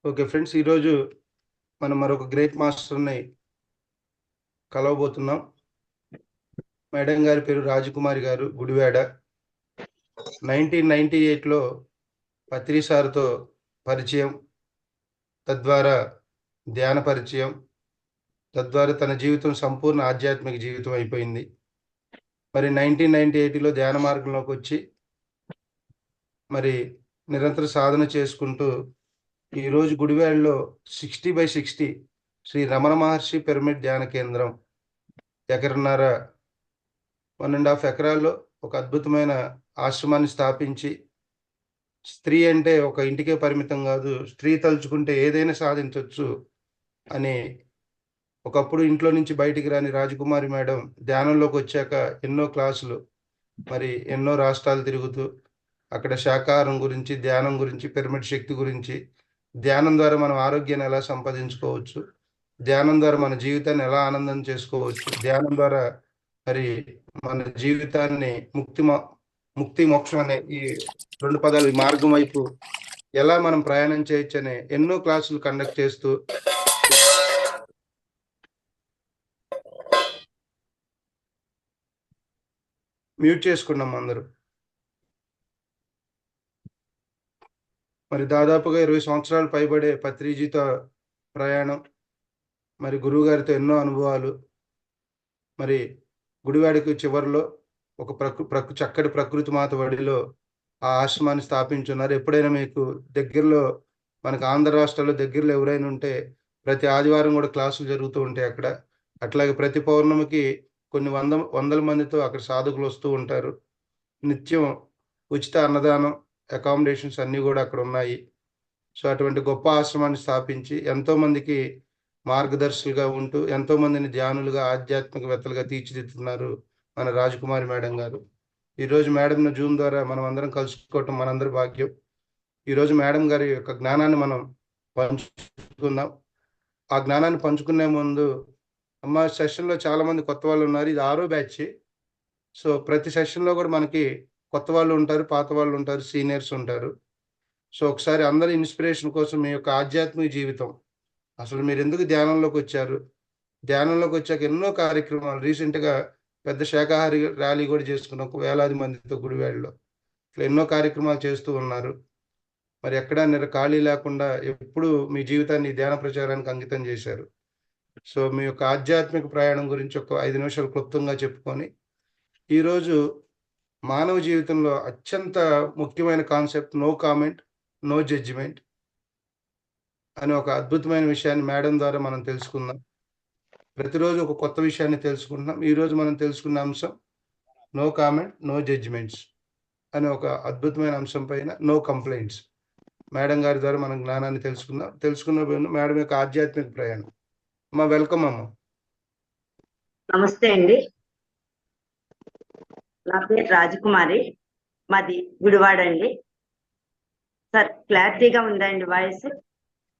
Okay friends, ఈరోజు మనం మరొక గ్రేట్ మాస్టర్ని కలవబోతున్నాం. మేడం గారి పేరు రాజకుమారి గారు, గుడివాడ. 1998లో పత్రి సార్తో పరిచయం, తద్వారా ధ్యాన పరిచయం, తద్వారా తన జీవితం సంపూర్ణ ఆధ్యాత్మిక జీవితం అయిపోయింది. మరి 1998లో ధ్యాన మార్గంలోకి వచ్చి మరి నిరంతర సాధన చేసుకుంటూ ఈరోజు గుడివాడలో 60/60 శ్రీ రమణ మహర్షి పిరమిడ్ ధ్యాన కేంద్రం, ఎకరన్నర 1.5 ఎకరాల్లో ఒక అద్భుతమైన ఆశ్రమాన్ని స్థాపించి, స్త్రీ అంటే ఒక ఇంటికే పరిమితం కాదు, స్త్రీ తలుచుకుంటే ఏదైనా సాధించవచ్చు అని ఒకప్పుడు ఇంట్లో నుంచి బయటికి రాని రాజకుమారి మేడం ధ్యానంలోకి వచ్చాక ఎన్నో క్లాసులు, మరి ఎన్నో రాష్ట్రాలు తిరుగుతూ అక్కడ శాకాహారం గురించి, ధ్యానం గురించి, పిరమిడ్ శక్తి గురించి, ధ్యానం ద్వారా మనం ఆరోగ్యాన్ని ఎలా సంపాదించుకోవచ్చు, ధ్యానం ద్వారా మన జీవితాన్ని ఎలా ఆనందం చేసుకోవచ్చు, ధ్యానం ద్వారా మరి మన జీవితాన్ని ముక్తి మోక్షం అనే ఈ రెండు పదాలు, ఈ మార్గం వైపు ఎలా మనం ప్రయాణం చేయొచ్చు అనే ఎన్నో క్లాసులు కండక్ట్ చేస్తూ మ్యూట్ చేసుకున్నాం అందరూ. మరి దాదాపుగా 20 సంవత్సరాలు పైబడే పత్రిజీతో ప్రయాణం, మరి గురువు గారితో ఎన్నో అనుభవాలు. మరి గుడివాడికి చివరిలో ఒక చక్కటి ప్రకృతి మాత వడిలో ఆ ఆశ్రమాన్ని స్థాపించున్నారు. ఎప్పుడైనా మీకు దగ్గరలో, మనకు ఆంధ్ర రాష్ట్రాల్లో దగ్గరలో ఎవరైనా ఉంటే ప్రతి ఆదివారం కూడా క్లాసులు జరుగుతూ ఉంటాయి అక్కడ. అట్లాగే ప్రతి పౌర్ణమికి కొన్ని వందల మందితో అక్కడ సాధకులు వస్తూ ఉంటారు. నిత్యం ఉచిత అన్నదానం, అకామిడేషన్స్ అన్నీ కూడా అక్కడ ఉన్నాయి. సో అటువంటి గొప్ప ఆశ్రమాన్ని స్థాపించి ఎంతోమందికి మార్గదర్శులుగా ఉంటూ ఎంతోమందిని ధ్యానులుగా, ఆధ్యాత్మికవేత్తలుగా తీర్చిదిద్దుతున్నారు మన రాజకుమారి మేడం గారు. ఈరోజు మేడంను జూమ్ ద్వారా మనం అందరం కలుసుకోవటం మనందరి భాగ్యం. ఈరోజు మేడం గారి యొక్క జ్ఞానాన్ని మనం పంచుకుందాం. ఆ జ్ఞానాన్ని పంచుకునే ముందు, అమ్మ సెషన్లో చాలామంది కొత్త వాళ్ళు ఉన్నారు, ఇది 6వ బ్యాచ్. సో ప్రతి సెషన్లో కూడా మనకి కొత్త వాళ్ళు ఉంటారు, పాత వాళ్ళు ఉంటారు, సీనియర్స్ ఉంటారు. సో ఒకసారి అందరి ఇన్స్పిరేషన్ కోసం మీ యొక్క ఆధ్యాత్మిక జీవితం, అసలు మీరు ఎందుకు ధ్యానంలోకి వచ్చారు, ధ్యానంలోకి వచ్చాక ఎన్నో కార్యక్రమాలు, రీసెంట్గా పెద్ద శాకాహారి ర్యాలీ కూడా చేసుకున్నాం వేలాది మందితో గుడివాడలో. ఇట్లా ఎన్నో కార్యక్రమాలు చేస్తూ ఉన్నారు. మరి ఎక్కడా ఖాళీ లేకుండా ఎప్పుడు మీ జీవితాన్ని ధ్యాన ప్రచారానికి అంకితం చేశారు. సో మీ యొక్క ఆధ్యాత్మిక ప్రయాణం గురించి ఒక 5 నిమిషాలు క్లుప్తంగా చెప్పుకొని, ఈరోజు మానవ జీవితంలో అత్యంత ముఖ్యమైన concept no comment, no judgement అనే ఒక అద్భుతమైన విషయాన్ని మేడం ద్వారా మనం తెలుసుకుందాం. ప్రతిరోజు ఒక కొత్త విషయాన్ని తెలుసుకుంటున్నాం. ఈరోజు మనం తెలుసుకున్న అంశం నో కామెంట్, నో జడ్జిమెంట్స్ అనే ఒక అద్భుతమైన అంశం పైన నో కంప్లైంట్స్. మేడం గారి ద్వారా మనం జ్ఞానాన్ని తెలుసుకున్న మేడం యొక్క ఆధ్యాత్మిక ప్రయాణం. అమ్మా, వెల్కమ్ అమ్మ. నమస్తే అండి, నా పేరు రాజకుమారి, మాది గుడివాడ అండి. సార్ క్లారిటీగా ఉందా అండి వాయిస్?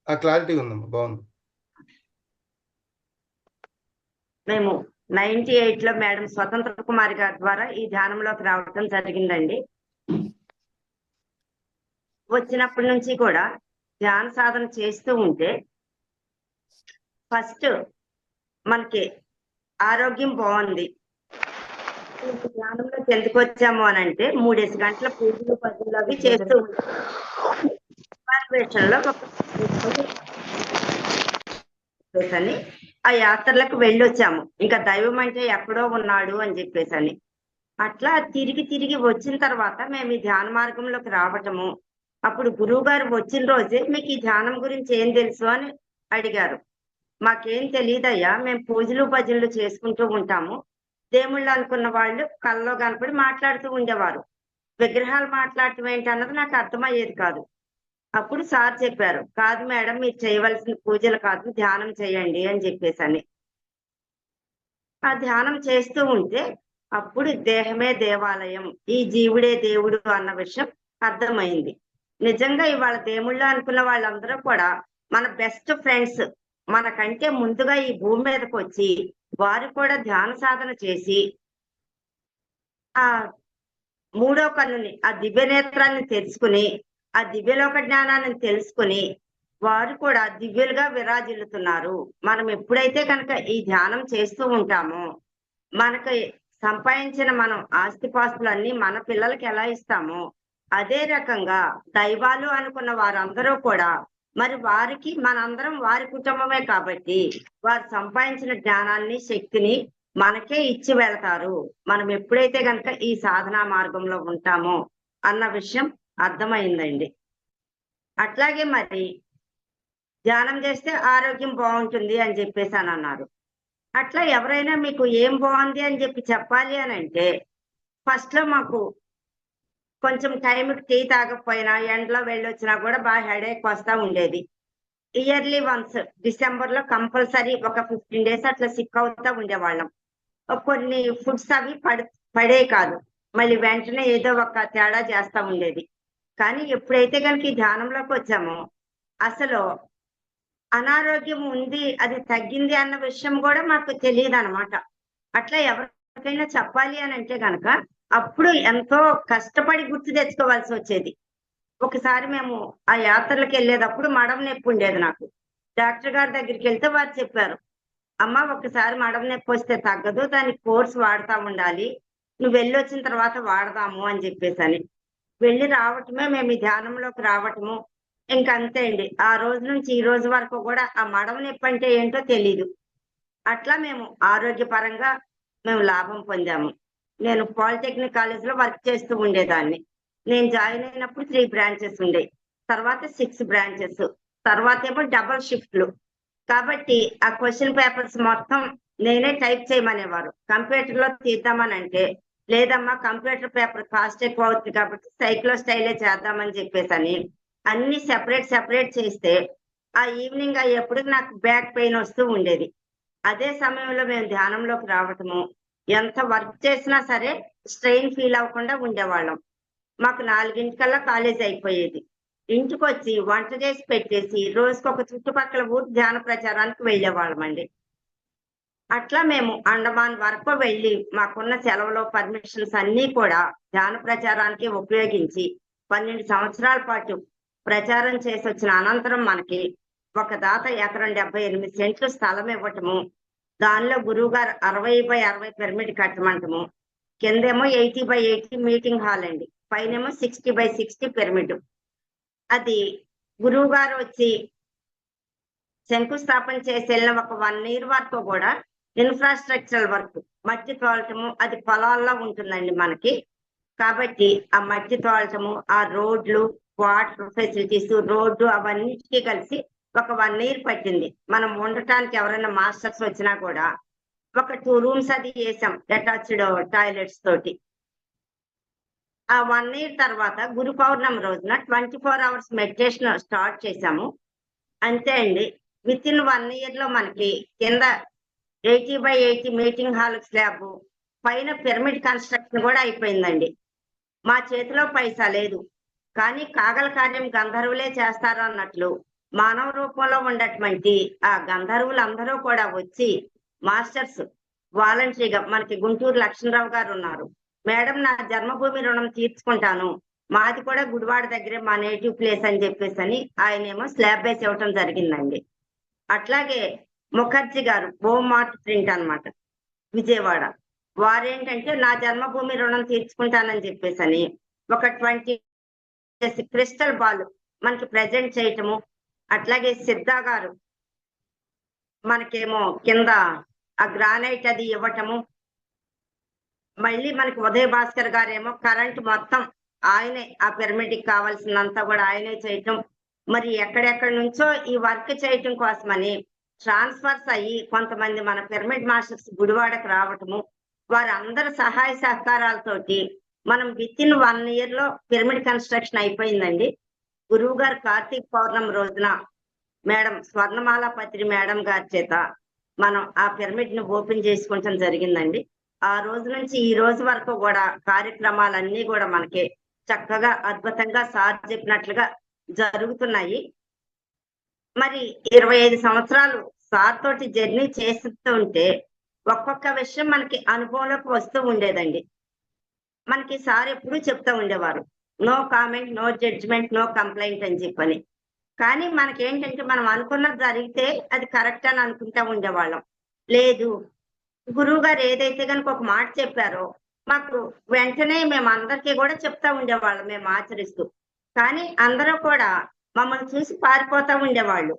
క్లారిటీ ఉందమ్మా, బాగుంది. మేము 98లో మేడం స్వతంత్ర కుమారి గారి ద్వారా ఈ ధ్యానంలోకి రావడం జరిగిందండి. వచ్చినప్పటి నుంచి కూడా ధ్యాన సాధన చేస్తూ ఉంటే ఫస్ట్ మనకి ఆరోగ్యం బాగుంది. ధ్యానంలోకి ఎందుకు వచ్చాము అని అంటే 3 గంటల పూజలు పదులు అవి చేస్తూ ఉంటాం. ఆ యాత్రలకు వెళ్ళొచ్చాము. ఇంకా దైవం అంటే ఎక్కడో ఉన్నాడు అని చెప్పేసి అట్లా తిరిగి వచ్చిన తర్వాత మేము ఈ ధ్యాన మార్గంలోకి రావటము, అప్పుడు గురువు గారు వచ్చిన రోజే మీకు ఈ ధ్యానం గురించి ఏం తెలుసు అని అడిగారు. మాకేం తెలియదయ్యా, మేము పూజలు భజనలు చేసుకుంటూ ఉంటాము. దేవుళ్ళు అనుకున్న వాళ్ళు కళ్ళలో కనపడి మాట్లాడుతూ ఉండేవారు. విగ్రహాలు మాట్లాడటం ఏంటి అన్నది నాకు అర్థమయ్యేది కాదు. అప్పుడు సార్ చెప్పారు, కాదు మేడం, మీరు చేయవలసిన పూజలు కాదు, ధ్యానం చేయండి అని చెప్పేసి ఆ ధ్యానం చేస్తూ ఉంటే అప్పుడు దేహమే దేవాలయం, ఈ జీవుడే దేవుడు అన్న విషయం అర్థమైంది. నిజంగా ఇవాళ దేవుళ్ళు అనుకున్న వాళ్ళందరూ కూడా మన బెస్ట్ ఫ్రెండ్స్. మనకంటే ముందుగా ఈ భూమి మీదకి వచ్చి వారు కూడా ధ్యాన సాధన చేసి ఆ 3వ కన్నుని, ఆ దివ్య నేత్రాన్ని తెలుసుకుని, ఆ దివ్యలోక జ్ఞానాన్ని తెలుసుకుని వారు కూడా దివ్యులుగా విరాజిల్లుతున్నారు. మనం ఎప్పుడైతే కనుక ఈ ధ్యానం చేస్తూ ఉంటామో, మనకి సంపాదించిన మనం ఆస్తిపాస్తులన్నీ మన పిల్లలకి ఎలా ఇస్తామో, అదే రకంగా దైవాలు అనుకున్న వారందరూ కూడా మరి వారికి మనందరం వారి కుటుంబమే కాబట్టి, వారు సంపాదించిన జ్ఞానాన్ని, శక్తిని మనకే ఇచ్చి వెళతారు. మనం ఎప్పుడైతే గనుక ఈ సాధనా మార్గంలో ఉంటామో అన్న విషయం అర్థమైందండి. అట్లాగే మరి ధ్యానం చేస్తే ఆరోగ్యం బావుంటుంది అని చెప్పేసనన్నారు. అట్లా ఎవరైనా మీకు ఏం బావుంది అని చెప్పాలి అనంటే, ఫస్ట్‌లో మాకు కొంచెం టైంకి టీ తాగకపోయినా, ఎండలో వెళ్ళొచ్చినా కూడా బాగా హెడేక్ వస్తా ఉండేది. ఇయర్లీ వన్స్ డిసెంబర్‌లో కంపల్సరీ ఒక 15 డేస్ అట్లా సిక్ అవుతా ఉండేవాళ్ళం. కొన్ని ఫుడ్స్ అవి పడేవి కాదు. మళ్ళీ వెంటనే ఏదో ఒక తేడా చేస్తా ఉండేది. కానీ ఎప్పుడైతే గనుక ఈ ధ్యానంలోకొచ్చామో, అసలు అనారోగ్యం ఉంది, అది తగ్గింది అన్న విషయం గూడా మాకు తెలీదనమాట. అట్లా ఎవరికైనా చెప్పాలి అనంటే గనక, అప్పుడు ఎంతో కష్టపడి గుర్తు తెచ్చుకోవాల్సొచ్చేది. ఒకసారి మేము ఆ యాత్రలకెళ్ళేటప్పుడు మడం నొప్పుండేది నాకు. డాక్టర్ గారి దగ్గరికెళ్తే వారు చెప్పారు, "అమ్మ ఒక్కసారి మడం నొప్పొస్తే తగ్గదు. దానికి కోర్స్ వాడతా ఉండాలి. నువ్వెళ్ళొచ్చిన తర్వాత వాడదాము" అని జెప్పేసని. వెళ్ళి రావటమే మేము ఈ ధ్యానంలోకి రావటము. ఇంకంతే అండి. ఆ రోజు నుంచి ఈ రోజు వరకు గూడా ఆ మడమ నొప్పంటే ఏంటో తెలీదు. అట్లా మేము ఆరోగ్యపరంగా మేము లాభం పొందాము. నేను పాలిటెక్నిక్ కాలేజ్‌లో వర్క్ చేస్తూ ఉండేదాన్ని. నేను జాయిన్ అయినప్పుడు 3 బ్రాంచెస్ ఉండేయి. తర్వాత 6 బ్రాంచెస్. తర్వాతేమో డబుల్ షిఫ్ట్‌లు. కాబట్టి ఆ క్వెషన్ పేపర్స్ మొత్తం నేనే టైప్ చేయమనేవారు. కంప్యూటర్‌లో తీద్దామనంటే, లేదమ్మా కంప్యూటర్ పేపర్ కాస్ట్ ఎక్కువవుతుంది కాబట్టి సైక్లో స్టైలే చేద్దామని చెప్పేసని, అన్నీ సెపరేట్ చేస్తే, ఆ ఈవినింగ్ అయ్యేప్పటికి నాకు బ్యాక్ పెయిన్ వస్తూ ఉండేది. అదే సమయంలో మేము ధ్యానంలోకి రావటము, ఎంత వర్క్ చేసినా సరే స్ట్రెయిన్ ఫీల్ అవ్వకుండా ఉండేవాళ్ళం. మాకు 4:00కల్లా కాలేజ్ అయిపోయేది. ఇంటికొచ్చి వంట చేసి పెట్టేసి, రోజుకొక చుట్టుపక్కల ఊరు ధ్యాన ప్రచారానికి వెళ్ళేవాళ్ళమండి. అట్లా మేము అండమాన్ వరకు వెళ్ళి, మాకున్న సెలవులో పర్మిషన్స్ అన్నీ కూడా ధ్యాన ప్రచారానికి ఉపయోగించి, 12 సంవత్సరాల పాటు ప్రచారం చేసొచ్చిన అనంతరం మనకి ఒక దాత ఎకరం 78 సెంట్లు స్థలం ఇవ్వటము, దానిలో గురువుగారు 60/60 పిరమిడ్ కట్టమంటము, కిందేమో 80/80 మీటింగ్ హాల్ అండి. పైనేమో 60/60 పిరమిడ్. అది గురువుగారు వచ్చి శంకుస్థాపన చేసెళ్ళిన ఒక 1 ఇయర్ వరకు గూడా ఇన్‌ఫ్రాస్ట్రక్చరల్ వర్క్. మట్టి తోలటము, అది పొలాల్లో ఉంటుందండి మనకి. కాబట్టి ఆ మట్టి తోలటము, ఆ రోడ్లు, వాటర్ ఫెసిలిటీస్, రోడ్డు అవన్నిటికి కలిసి ఒక 1 ఇయర్ పట్టింది. మనం ఉండటానికి ఎవరైనా మాస్టర్స్ వచ్చినా కూడా ఒక 2 రూమ్స్ అది ఏసాం అటాచ్డ్ టాయిలెట్స్ తోటి. ఆ 1 ఇయర్ తర్వాత గురు పౌర్ణమి రోజున 24 అవర్స్ మెడిటేషన్ స్టార్ట్ చేశాము. అంతే అండి. వితిన్ 1 ఇయర్‌లో మనకి కింద 80/80 మీటింగ్ హాల్ స్లాబు, పైన పిరమిడ్ కన్‌స్ట్రక్షన్ గూడా అయిపోయిందండి. మా చేతిలో పైసా లేదు. కానీ కాగల కార్యం గంధర్వులే చేస్తారు అన్నట్లు, మానవ రూపంలో ఉన్నటువంటి ఆ గంధర్వులందరూ కూడా వచ్చి మాస్టర్స్ వాలంటరీగా మనకి గుంటూరు లక్ష్మణరావు గారున్నారు. "మేడం నా జన్మభూమి రుణం తీర్చుకుంటాను. మాది కూడా గుడివాడ దగ్గరే మా నేటివ్ ప్లేస్" అని చెప్పేసని ఆయనేమో స్లాబ్ వేసి ఇవ్వటం జరిగిందండి. అట్లాగే ముఖర్జీ గారు బోమార్ట్ ప్రింట్ అన్నమాట విజయవాడ. వారేంటంటే నా జన్మభూమి రుణం తీర్చుకుంటానని చెప్పేసని ఒక 20 క్రిస్టల్ బాల్ మనకి ప్రెజెంట్ చేయటము. అట్లాగే సిద్ధా గారు మనకేమో కింద ఆ గ్రానైట్ అది ఇవ్వటము. మళ్ళీ మనకి ఉదయ్ భాస్కర్ గారేమో కరెంట్ మొత్తం ఆయనే ఆ పిరమిడ్‌కి కావాల్సిందంతా గూడా ఆయనే చేయటం. మరి ఎక్కడెక్కడి నుంచో ఈ వర్క్ చేయటం కోసమని ట్రాన్స్‌ఫర్స్ అయ్యి కొంతమంది మన పిరమిడ్ మాస్టర్స్ గుడివాడకి రావటము. వారందరి సహాయ సహకారాలతోటి మనం వితిన్ 1 ఇయర్‌లో పిరమిడ్ కన్‌స్ట్రక్షన్ అయిపోయిందండి. గురువుగారు కార్తీక పౌర్ణమి రోజున మేడం స్వర్ణమాల పత్రి మేడం గారి చేత మనం ఆ పిరమిడ్‌ని ఓపెన్ చేసుకోవటం జరిగిందండి. ఆ రోజు నుంచి ఈ రోజు వరకు గూడా కార్యక్రమాలన్నీ గూడా మనకి చక్కగా అద్భుతంగా సార్ చెప్పినట్లుగా జరుగుతున్నాయి. మరి 25 సంవత్సరాలు సార్ తోటి జర్నీ చేస్తుంటే ఒక్కొక్క విషయం మనకి అనుభవంలోకి వస్తూ ఉండేదండి. మనకి సార్ ఎప్పుడూ చెప్తా ఉండేవారు, "no comment, no judgement, no complaint" అని చెప్పని. కానీ మనకేంటంటే మనం అనుకున్నది జరిగితే అది కరెక్ట్ అని అనుకుంటా ఉండేవాళ్ళం. లేదు, గురువు గారు ఏదైతే గనుక ఒక మాట చెప్పారో మాకు వెంటనే మేమందరికీ కూడా చెప్తా ఉండేవాళ్ళం మేము ఆచరిస్తూ. కానీ అందరూ కూడా మమ్మల్ని చూసి పారిపోతా ఉండేవాళ్ళు.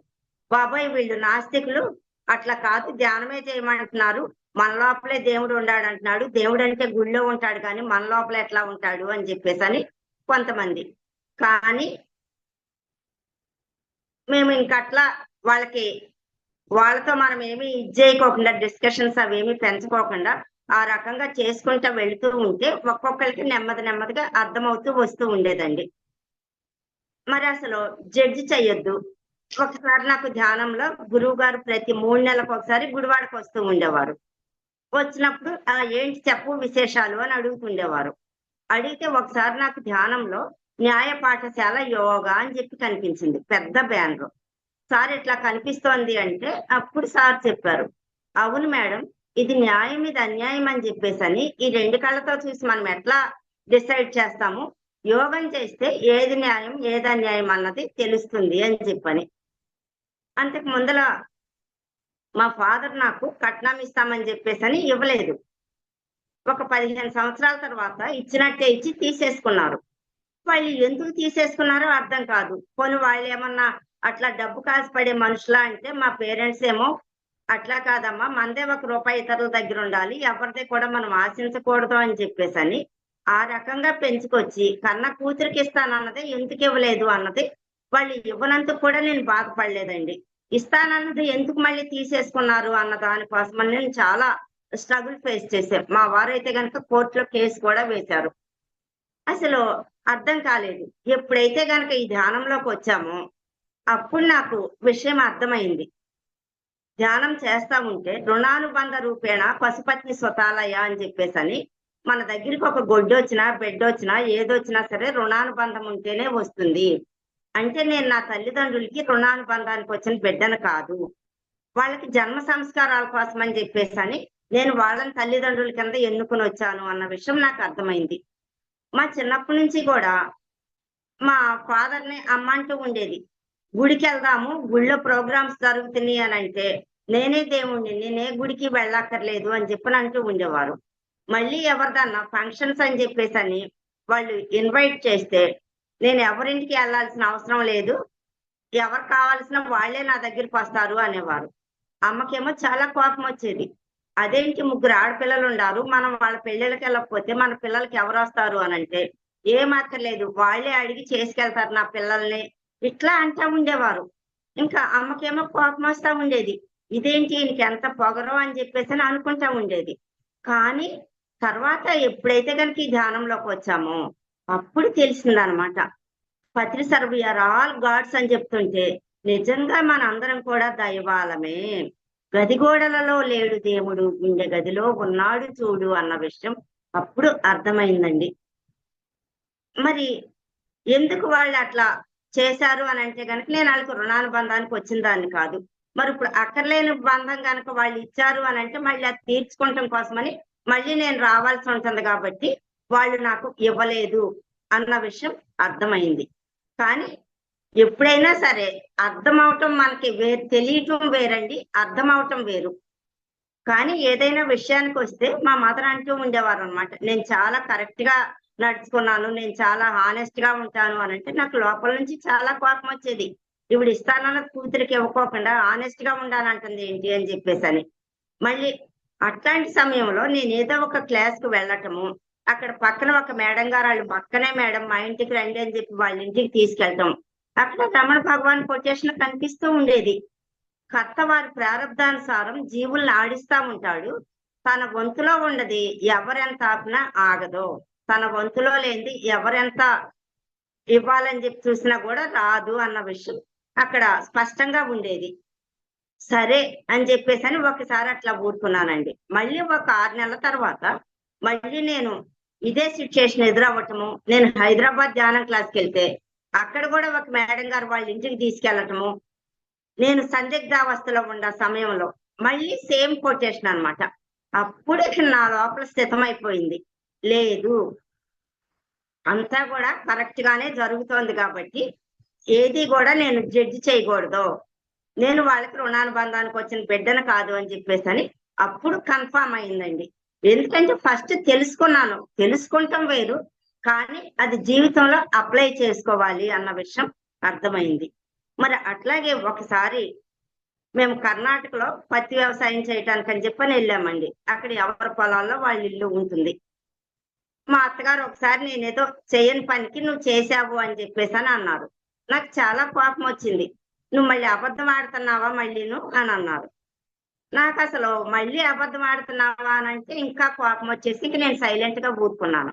బాబోయ్! వీళ్ళు నాస్తికులు, అట్లా కాదు ధ్యానమే చేయమంటున్నారు. మన లోపలే దేవుడు ఉండాడంటున్నాడు. దేవుడంటే గుడిలో ఉంటాడు కానీ మన లోపల ఎట్లా ఉంటాడు అని చెప్పేసని కొంతమంది. కానీ మేము ఇంకట్లా వాళ్ళకి వాళ్ళతో మనం ఏమి ఇది చేయకోకుండా డిస్కషన్స్ అవేమి పెంచుకోకుండా ఆ రకంగా చేసుకుంటా వెళ్తూ ఉంటే ఒక్కొక్కరికి నెమ్మదిగా అర్థమవుతూ వస్తూ ఉండేదండి. మరి అసలు జడ్జి చెయ్యొద్దు. ఒకసారి నాకు ధ్యానంలో గురువు గారు ప్రతి 3 నెలలకు ఒకసారి గుడివాడకు వస్తూ ఉండేవారు. వచ్చినప్పుడు ఏంటి చెప్పు విశేషాలు అని అడుగుతుండేవారు. అడిగితే ఒకసారి నాకు ధ్యానంలో న్యాయ పాఠశాల యోగా అని చెప్పి కనిపించింది పెద్ద బ్యానర్. సార్ ఇట్లా కనిపిస్తోంది అంటే అప్పుడు సార్ చెప్పారు, అవును మేడం, ఇది న్యాయం ఇది అన్యాయం అని చెప్పేసని ఈ 2 కళ్ళతో చూసి మనం ఎట్లా డిసైడ్ చేస్తాము, యోగం చేస్తే ఏది న్యాయం ఏది అన్యాయం అన్నది తెలుస్తుంది అని చెప్పని. అంతకు ముందల మా ఫాదర్ నాకు కట్నం ఇస్తామని చెప్పేసని ఇవ్వలేదు. ఒక 15 సంవత్సరాల తర్వాత ఇచ్చినట్టే ఇచ్చి తీసేసుకున్నారు. వాళ్ళు ఎందుకు తీసేసుకున్నారో అర్థం కాదు. పోనీ వాళ్ళేమన్నా అట్లా డబ్బు కాసిపడే మనుషులా అంటే మా పేరెంట్స్ ఏమో అట్లా కాదమ్మా, మనదే ₹1 ఇతరుల దగ్గర ఉండాలి, ఎవరిది కూడా మనం ఆశించకూడదు అని చెప్పేసని ఆ రకంగా పెంచుకొచ్చి కన్న కూతురికి ఇస్తానన్నదే ఎందుకు ఇవ్వలేదు అన్నది, వాళ్ళు ఇవ్వనందుకు కూడా నేను బాధపడలేదండి. ఇస్తానన్నది ఎందుకు మళ్ళీ తీసేసుకున్నారు అన్న దానికోసమని నేను చాలా స్ట్రగుల్ ఫేస్ చేశాను. మా వారైతే గనుక కోర్టులో కేసు కూడా వేశారు. అసలు అర్థం కాలేదు. ఎప్పుడైతే గనుక ఈ ధ్యానంలోకి వచ్చామో అప్పుడు నాకు విషయం అర్థమైంది. ధ్యానం చేస్తా ఉంటే రుణానుబంధ రూపేణ పశుపత్ని స్వతాలయ అని చెప్పేసని మన దగ్గరికి ఒక గొడ్డొచ్చినా బెడ్డొచ్చినా ఏదొచ్చినా సరే రుణానుబంధం ఉంటేనే వస్తుంది. అంటే నేను నా తల్లిదండ్రులకి రుణానుబంధానికి వచ్చిన బిడ్డను కాదు, వాళ్ళకి జన్మ సంస్కారాల కోసం అని చెప్పేసని నేను వాళ్ళని తల్లిదండ్రుల కింద ఎన్నుకుని వచ్చాను అన్న విషయం నాకు అర్థమైంది. మా చిన్నప్పటి నుంచి కూడా మా ఫాదర్‌ని అమ్మ అంటూ ఉండేది. గుడికెళ్దాము, గుడిలో ప్రోగ్రామ్స్ జరుగుతున్నాయి అనంటే, నేనే దేవుడిని, నేనే గుడికి వెళ్ళక్కర్లేదు అని చెప్పని అంటూ ఉండేవారు. మళ్ళీ ఎవరిదన్నా ఫంక్షన్స్ అని చెప్పేసని వాళ్ళు ఇన్వైట్ చేస్తే, నేను ఎవరింటికి ఎళ్ళాల్సిన అవసరం లేదు, ఎవరు కావాల్సిన వాళ్ళే నా దగ్గరికొస్తారు అనేవారు. అమ్మకేమో చాలా కోపమొచ్చేది. అదేంటి ముగ్గురు ఆడపిల్లలుండారు, మనం వాళ్ళ పెళ్ళిళ్ళకెళ్ళకపోతే మన పిల్లలకి ఎవరొస్తారు అనంటే, ఏం అక్కర్లేదు వాళ్ళే అడిగి చేసుకెళ్తారు నా పిల్లల్ని, ఇట్లా అంటా ఉండేవారు. ఇంకా అమ్మకేమో కోపమొస్తా ఉండేది. ఇదేంటి ఈయనకెంత పొగరో అని చెప్పేసని అనుకుంటా ఉండేది. కానీ తర్వాత ఎప్పుడైతే గనుక ఈ ధ్యానంలోకొచ్చామో అప్పుడు తెలిసిందనమాట. పత్రి సర్వ్ వి ఆర్ ఆల్ గాడ్స్ అని చెప్తుంటే, నిజంగా మనందరం కూడా దైవాలమే. గదిగోడలలో లేడు దేవుడు, గుండె గదిలో ఉన్నాడు చూడు అన్న విషయం అప్పుడు అర్థమైందండి. మరి ఎందుకు వాళ్ళు అట్లా చేశారు అనంటే గనక నేను ఆళ్ళకి రుణానుబంధానికి వచ్చిన దాన్ని కాదు. మరిప్పుడు అక్కర్లేని బంధం గనక వాళ్ళు ఇచ్చారు అనంటే మళ్ళీ అది తీర్చుకోవటం కోసమని మళ్ళీ నేను రావాల్సి ఉంటుంది కాబట్టి వాళ్ళు నాకు ఇవ్వలేదు అన్న విషయం అర్థమైంది. కానీ ఎప్పుడైనా సరే అర్థమవటం మనకి తెలియటం వేరండి, అర్థమవటం వేరు. కానీ ఏదైనా విషయానికొస్తే మా మదర్ అంటూ ఉండేవారనమాట, నేను చాలా కరెక్ట్‌గా నడుచుకున్నాను, నేను చాలా హానెస్ట్‌గా ఉంటాను అనంటే నాకు లోపల నుంచి చాలా కోపమొచ్చేది. ఈవిడ ఇస్తానన్న కూతురికి ఇవ్వకోకుండా హానెస్ట్‌గా ఉండాలంటుంది ఏంటి అని చెప్పేసని. మళ్ళీ అట్లాంటి సమయంలో నేనేదో ఒక క్లాస్‌కి వెళ్ళటము, అక్కడ పక్కన ఒక మేడం గారు ఆళ్ళు పక్కనే మేడం మా ఇంటికి రండి అని చెప్పి వాళ్ళ ఇంటికి తీసుకెళ్ళటం. అక్కడ రమణ భగవాన్ కొటేషన్ కనిపిస్తూ ఉండేది. కర్త వారి ప్రారబ్ధానుసారం జీవుల్ని ఆడిస్తా ఉంటాడు. తన వంతులో ఉన్నది ఎవరెంత ఆపినా ఆగదు. తన వంతులో లేనిది ఎవరెంత ఇవ్వాలని చెప్పి చూసినా కూడా రాదు అన్న విషయం అక్కడ స్పష్టంగా ఉండేది. సరే అని చెప్పేసని ఒకసారి అట్లా ఊరుకున్నానండి. మళ్ళీ ఒక 6 నెలల తర్వాత మళ్ళీ నేను ఇదే సిట్యుయేషన్ ఎదురవ్వటము. నేను హైదరాబాద్ ధ్యానం క్లాస్‌కెళ్తే అక్కడ కూడా ఒక మేడం గారు వాళ్ళ ఇంటికి తీసుకెళ్ళటము. నేను సందిగ్ధావస్థలో ఉన్న సమయంలో మళ్ళీ సేమ్ కొటేషన్ అన్నమాట. అప్పుడు ఇక నా లోపల స్థితమైపోయింది. లేదు, అంతా కూడా కరెక్ట్ గానే జరుగుతోంది కాబట్టి ఏది కూడా నేను జడ్జి చేయకూడదు, నేను వాళ్ళకి రుణానుబంధానికి వచ్చిన బిడ్డను కాదు అని చెప్పేసి అని అప్పుడు కన్ఫామ్ అయిందండి. ఎందుకంటే ఫస్ట్ తెలుసుకున్నాను, తెలుసుకుంటాం వేరు, కానీ అది జీవితంలో అప్లై చేసుకోవాలి అన్న విషయం అర్థమైంది. మరి అట్లాగే ఒకసారి మేము కర్ణాటకలో పత్తి వ్యవసాయం చేయటానికి అని చెప్పని వెళ్ళామండి. అక్కడ ఎవరి పొలాల్లో వాళ్ళ ఇల్లు ఉంటుంది. మా అత్తగారు ఒకసారి నేనేదో చేయని పనికి నువ్వు చేశావు అని చెప్పేసి అని అన్నారు. నాకు చాలా కోపం వచ్చింది. నువ్వు మళ్ళీ అబద్ధం ఆడుతున్నావా మళ్ళీను అని అన్నారు. నాకు అసలు మళ్ళీ అబద్ధం ఆడుతున్నావా అని అంటే ఇంకా కోపం వచ్చేసి ఇంక నేను సైలెంట్ గా ఊరుకున్నాను.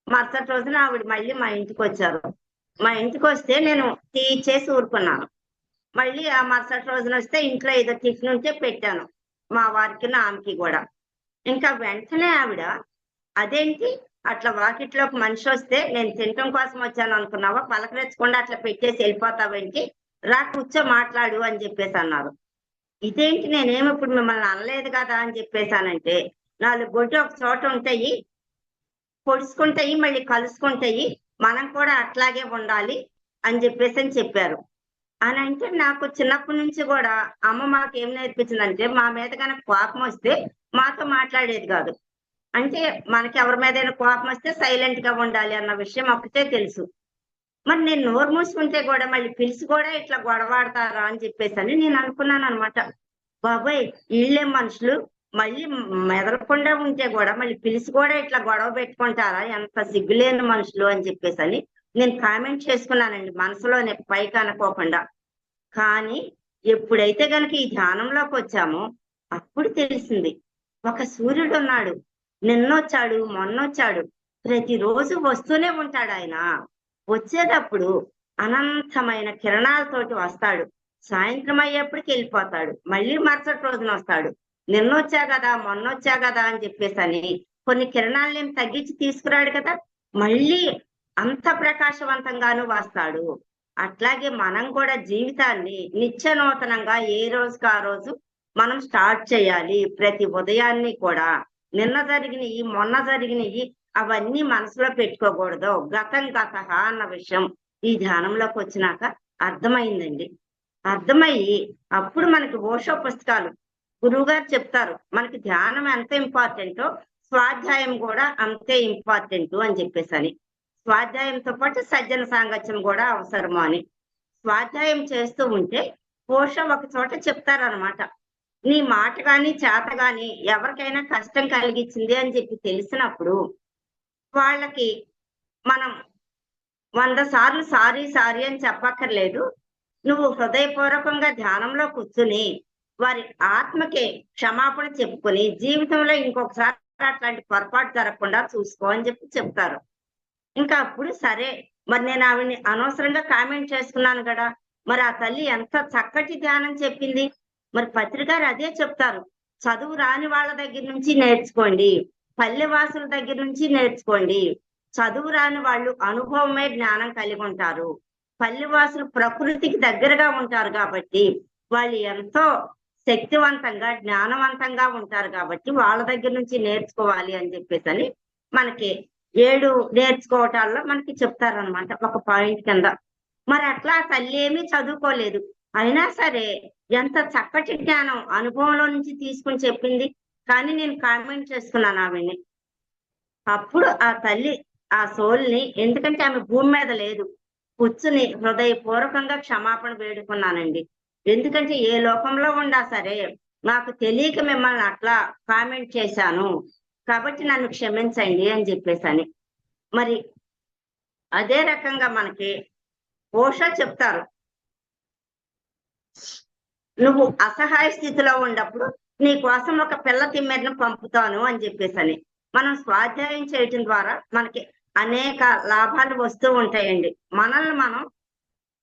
మరుసటి రోజున ఆవిడ మళ్ళీ మా ఇంటికి వచ్చారు. మా ఇంటికి వస్తే నేను టీ ఇచ్చేసి ఊరుకున్నాను. మళ్ళీ ఆ మరుసటి రోజున వస్తే ఇంట్లో ఏదో టిఫిన్ ఉంటే పెట్టాను మా వారికి ఆమెకి కూడా. ఇంకా వెంటనే ఆవిడ, అదేంటి అట్లా వాకిట్లోకి మనిషి వస్తే నేను తినటం కోసం వచ్చాను అనుకున్నావా, పలకరించకుండా అట్లా పెట్టేసి వెళ్ళిపోతావేంటి, రా కూర్చో మాట్లాడు అని చెప్పేసి అన్నారు. ఇదేంటి నేనేమి ఇప్పుడు మిమ్మల్ని అనలేదు కదా అని చెప్పేసానంటే, 4 గొడ్డు ఒక చోట ఉంటాయి, పొడుచుకుంటాయి, మళ్ళీ కలుసుకుంటాయి, మనం కూడా అట్లాగే ఉండాలి అని చెప్పేసి అని చెప్పారు. అని అంటే నాకు చిన్నప్పటి నుంచి కూడా అమ్మ మాకు ఏం నేర్పించిందంటే, మా మీద కనుక కోపం వస్తే మాతో మాట్లాడేది కాదు. అంటే మనకి ఎవరి మీదైనా కోపం వస్తే సైలెంట్ గా ఉండాలి అన్న విషయం అప్పుడే తెలుసు. మరి నేను నోరు మూసుకుంటే కూడా మళ్ళీ పిలిచి కూడా ఇట్లా గొడవాడతారా అని చెప్పేసి అని నేను అనుకున్నాను అనమాట. బాబాయ్ వీళ్ళేం మనుషులు, మళ్ళీ మెదలకుండా ఉంటే కూడా మళ్ళీ పిలిచి కూడా ఇట్లా గొడవ పెట్టుకుంటారా, ఎంత సిగ్గులేని మనుషులు అని చెప్పేసి అని నేను కామెంట్ చేసుకున్నానండి మనసులోనే, పైకి అనుకోకుండా. కానీ ఎప్పుడైతే గనక ఈ ధ్యానంలోకి వచ్చామో అప్పుడు తెలిసింది, ఒక సూర్యుడు ఉన్నాడు, నిన్నొచ్చాడు మొన్నొచ్చాడు, ప్రతిరోజు వస్తూనే ఉంటాడు. ఆయన వచ్చేటప్పుడు అనంతమైన కిరణాలతోటి వస్తాడు, సాయంత్రం అయ్యేప్పటికి వెళ్ళిపోతాడు, మళ్ళీ మరుసటి రోజున వస్తాడు. నిన్నొచ్చా కదా మొన్నొచ్చా కదా అని చెప్పేసి అని కొన్ని కిరణాలను తగ్గించి తీసుకురాడు కదా, మళ్ళీ అంత ప్రకాశవంతంగాను వస్తాడు. అట్లాగే మనం కూడా జీవితాన్ని నిత్య నూతనంగా ఏ రోజుకి ఆ రోజు మనం స్టార్ట్ చేయాలి. ప్రతి ఉదయాన్ని కూడా నిన్న జరిగినవి మొన్న జరిగినవి అవన్నీ మనసులో పెట్టుకోకూడదు. గతం గత అన్న విషయం ఈ ధ్యానంలోకి వచ్చినాక అర్థమైందండి. అర్థమయ్యి అప్పుడు మనకి ఓషో పుస్తకాలు గురువు గారు చెప్తారు, మనకి ధ్యానం ఎంత ఇంపార్టెంటో స్వాధ్యాయం కూడా అంతే ఇంపార్టెంట్ అని చెప్పేసి. స్వాధ్యాయంతో పాటు సజ్జన సాంగత్యం కూడా అవసరము అని. స్వాధ్యాయం చేస్తూ ఉంటే ఓషో ఒక చోట చెప్తారనమాట, నీ మాట గాని చేత గాని ఎవరికైనా కష్టం కలిగించింది అని చెప్పి తెలిసినప్పుడు వాళ్ళకి మనం 100 సార్లు సారీ సారీ అని చెప్పక్కర్లేదు. నువ్వు హృదయపూర్వకంగా ధ్యానంలో కూర్చుని వారి ఆత్మకే క్షమాపణ చెప్పుకొని జీవితంలో ఇంకొకసారి అట్లాంటి పొరపాటు జరగకుండా చూసుకో అని చెప్పి చెప్తారు. ఇంకా అప్పుడు సరే, మరి నేను ఆవిడ్ని అనవసరంగా కామెంట్ చేసుకున్నాను కదా, మరి ఆ తల్లి ఎంత చక్కటి ధ్యానం చెప్పింది. మరి పత్రికారు అదే చెప్తారు, చదువు రాని వాళ్ళ దగ్గర నుంచి నేర్చుకోండి, పల్లెవాసుల దగ్గర నుంచి నేర్చుకోండి. చదువు రాని వాళ్ళు అనుభవమే జ్ఞానం కలిగి ఉంటారు, పల్లెవాసులు ప్రకృతికి దగ్గరగా ఉంటారు కాబట్టి వాళ్ళు ఎంతో శక్తివంతంగా జ్ఞానవంతంగా ఉంటారు కాబట్టి వాళ్ళ దగ్గర నుంచి నేర్చుకోవాలి అని చెప్పేసి అని మనకి 7 నేర్చుకోవటాల్లో మనకి చెప్తారనమాట ఒక పాయింట్ కింద. మరి అట్లా తల్లి ఏమీ చదువుకోలేదు, అయినా సరే ఎంత చక్కటి జ్ఞానం అనుభవంలో నుంచి తీసుకుని చెప్పింది. కానీ నేను కామెంట్ చేసుకున్నాను ఆవిడ్ని. అప్పుడు ఆ తల్లి ఆ సోల్ని, ఎందుకంటే ఆమె భూమి మీద లేదు, కూర్చుని హృదయపూర్వకంగా క్షమాపణ వేడుకున్నానండి. ఎందుకంటే ఏ లోకంలో ఉండా సరే నాకు తెలియక మిమ్మల్ని అట్లా కామెంట్ చేశాను కాబట్టి నన్ను క్షమించండి అని చెప్పేసి. మరి అదే రకంగా మనకి ఓషో చెప్తారు, నువ్వు అసహాయ స్థితిలో ఉన్నప్పుడు నీ కోసం ఒక పిల్ల తిమ్మెరను పంపుతాను అని చెప్పేసి. మనం స్వాధ్యాయం చేయటం ద్వారా మనకి అనేక లాభాలు వస్తూ ఉంటాయండి. మనల్ని మనం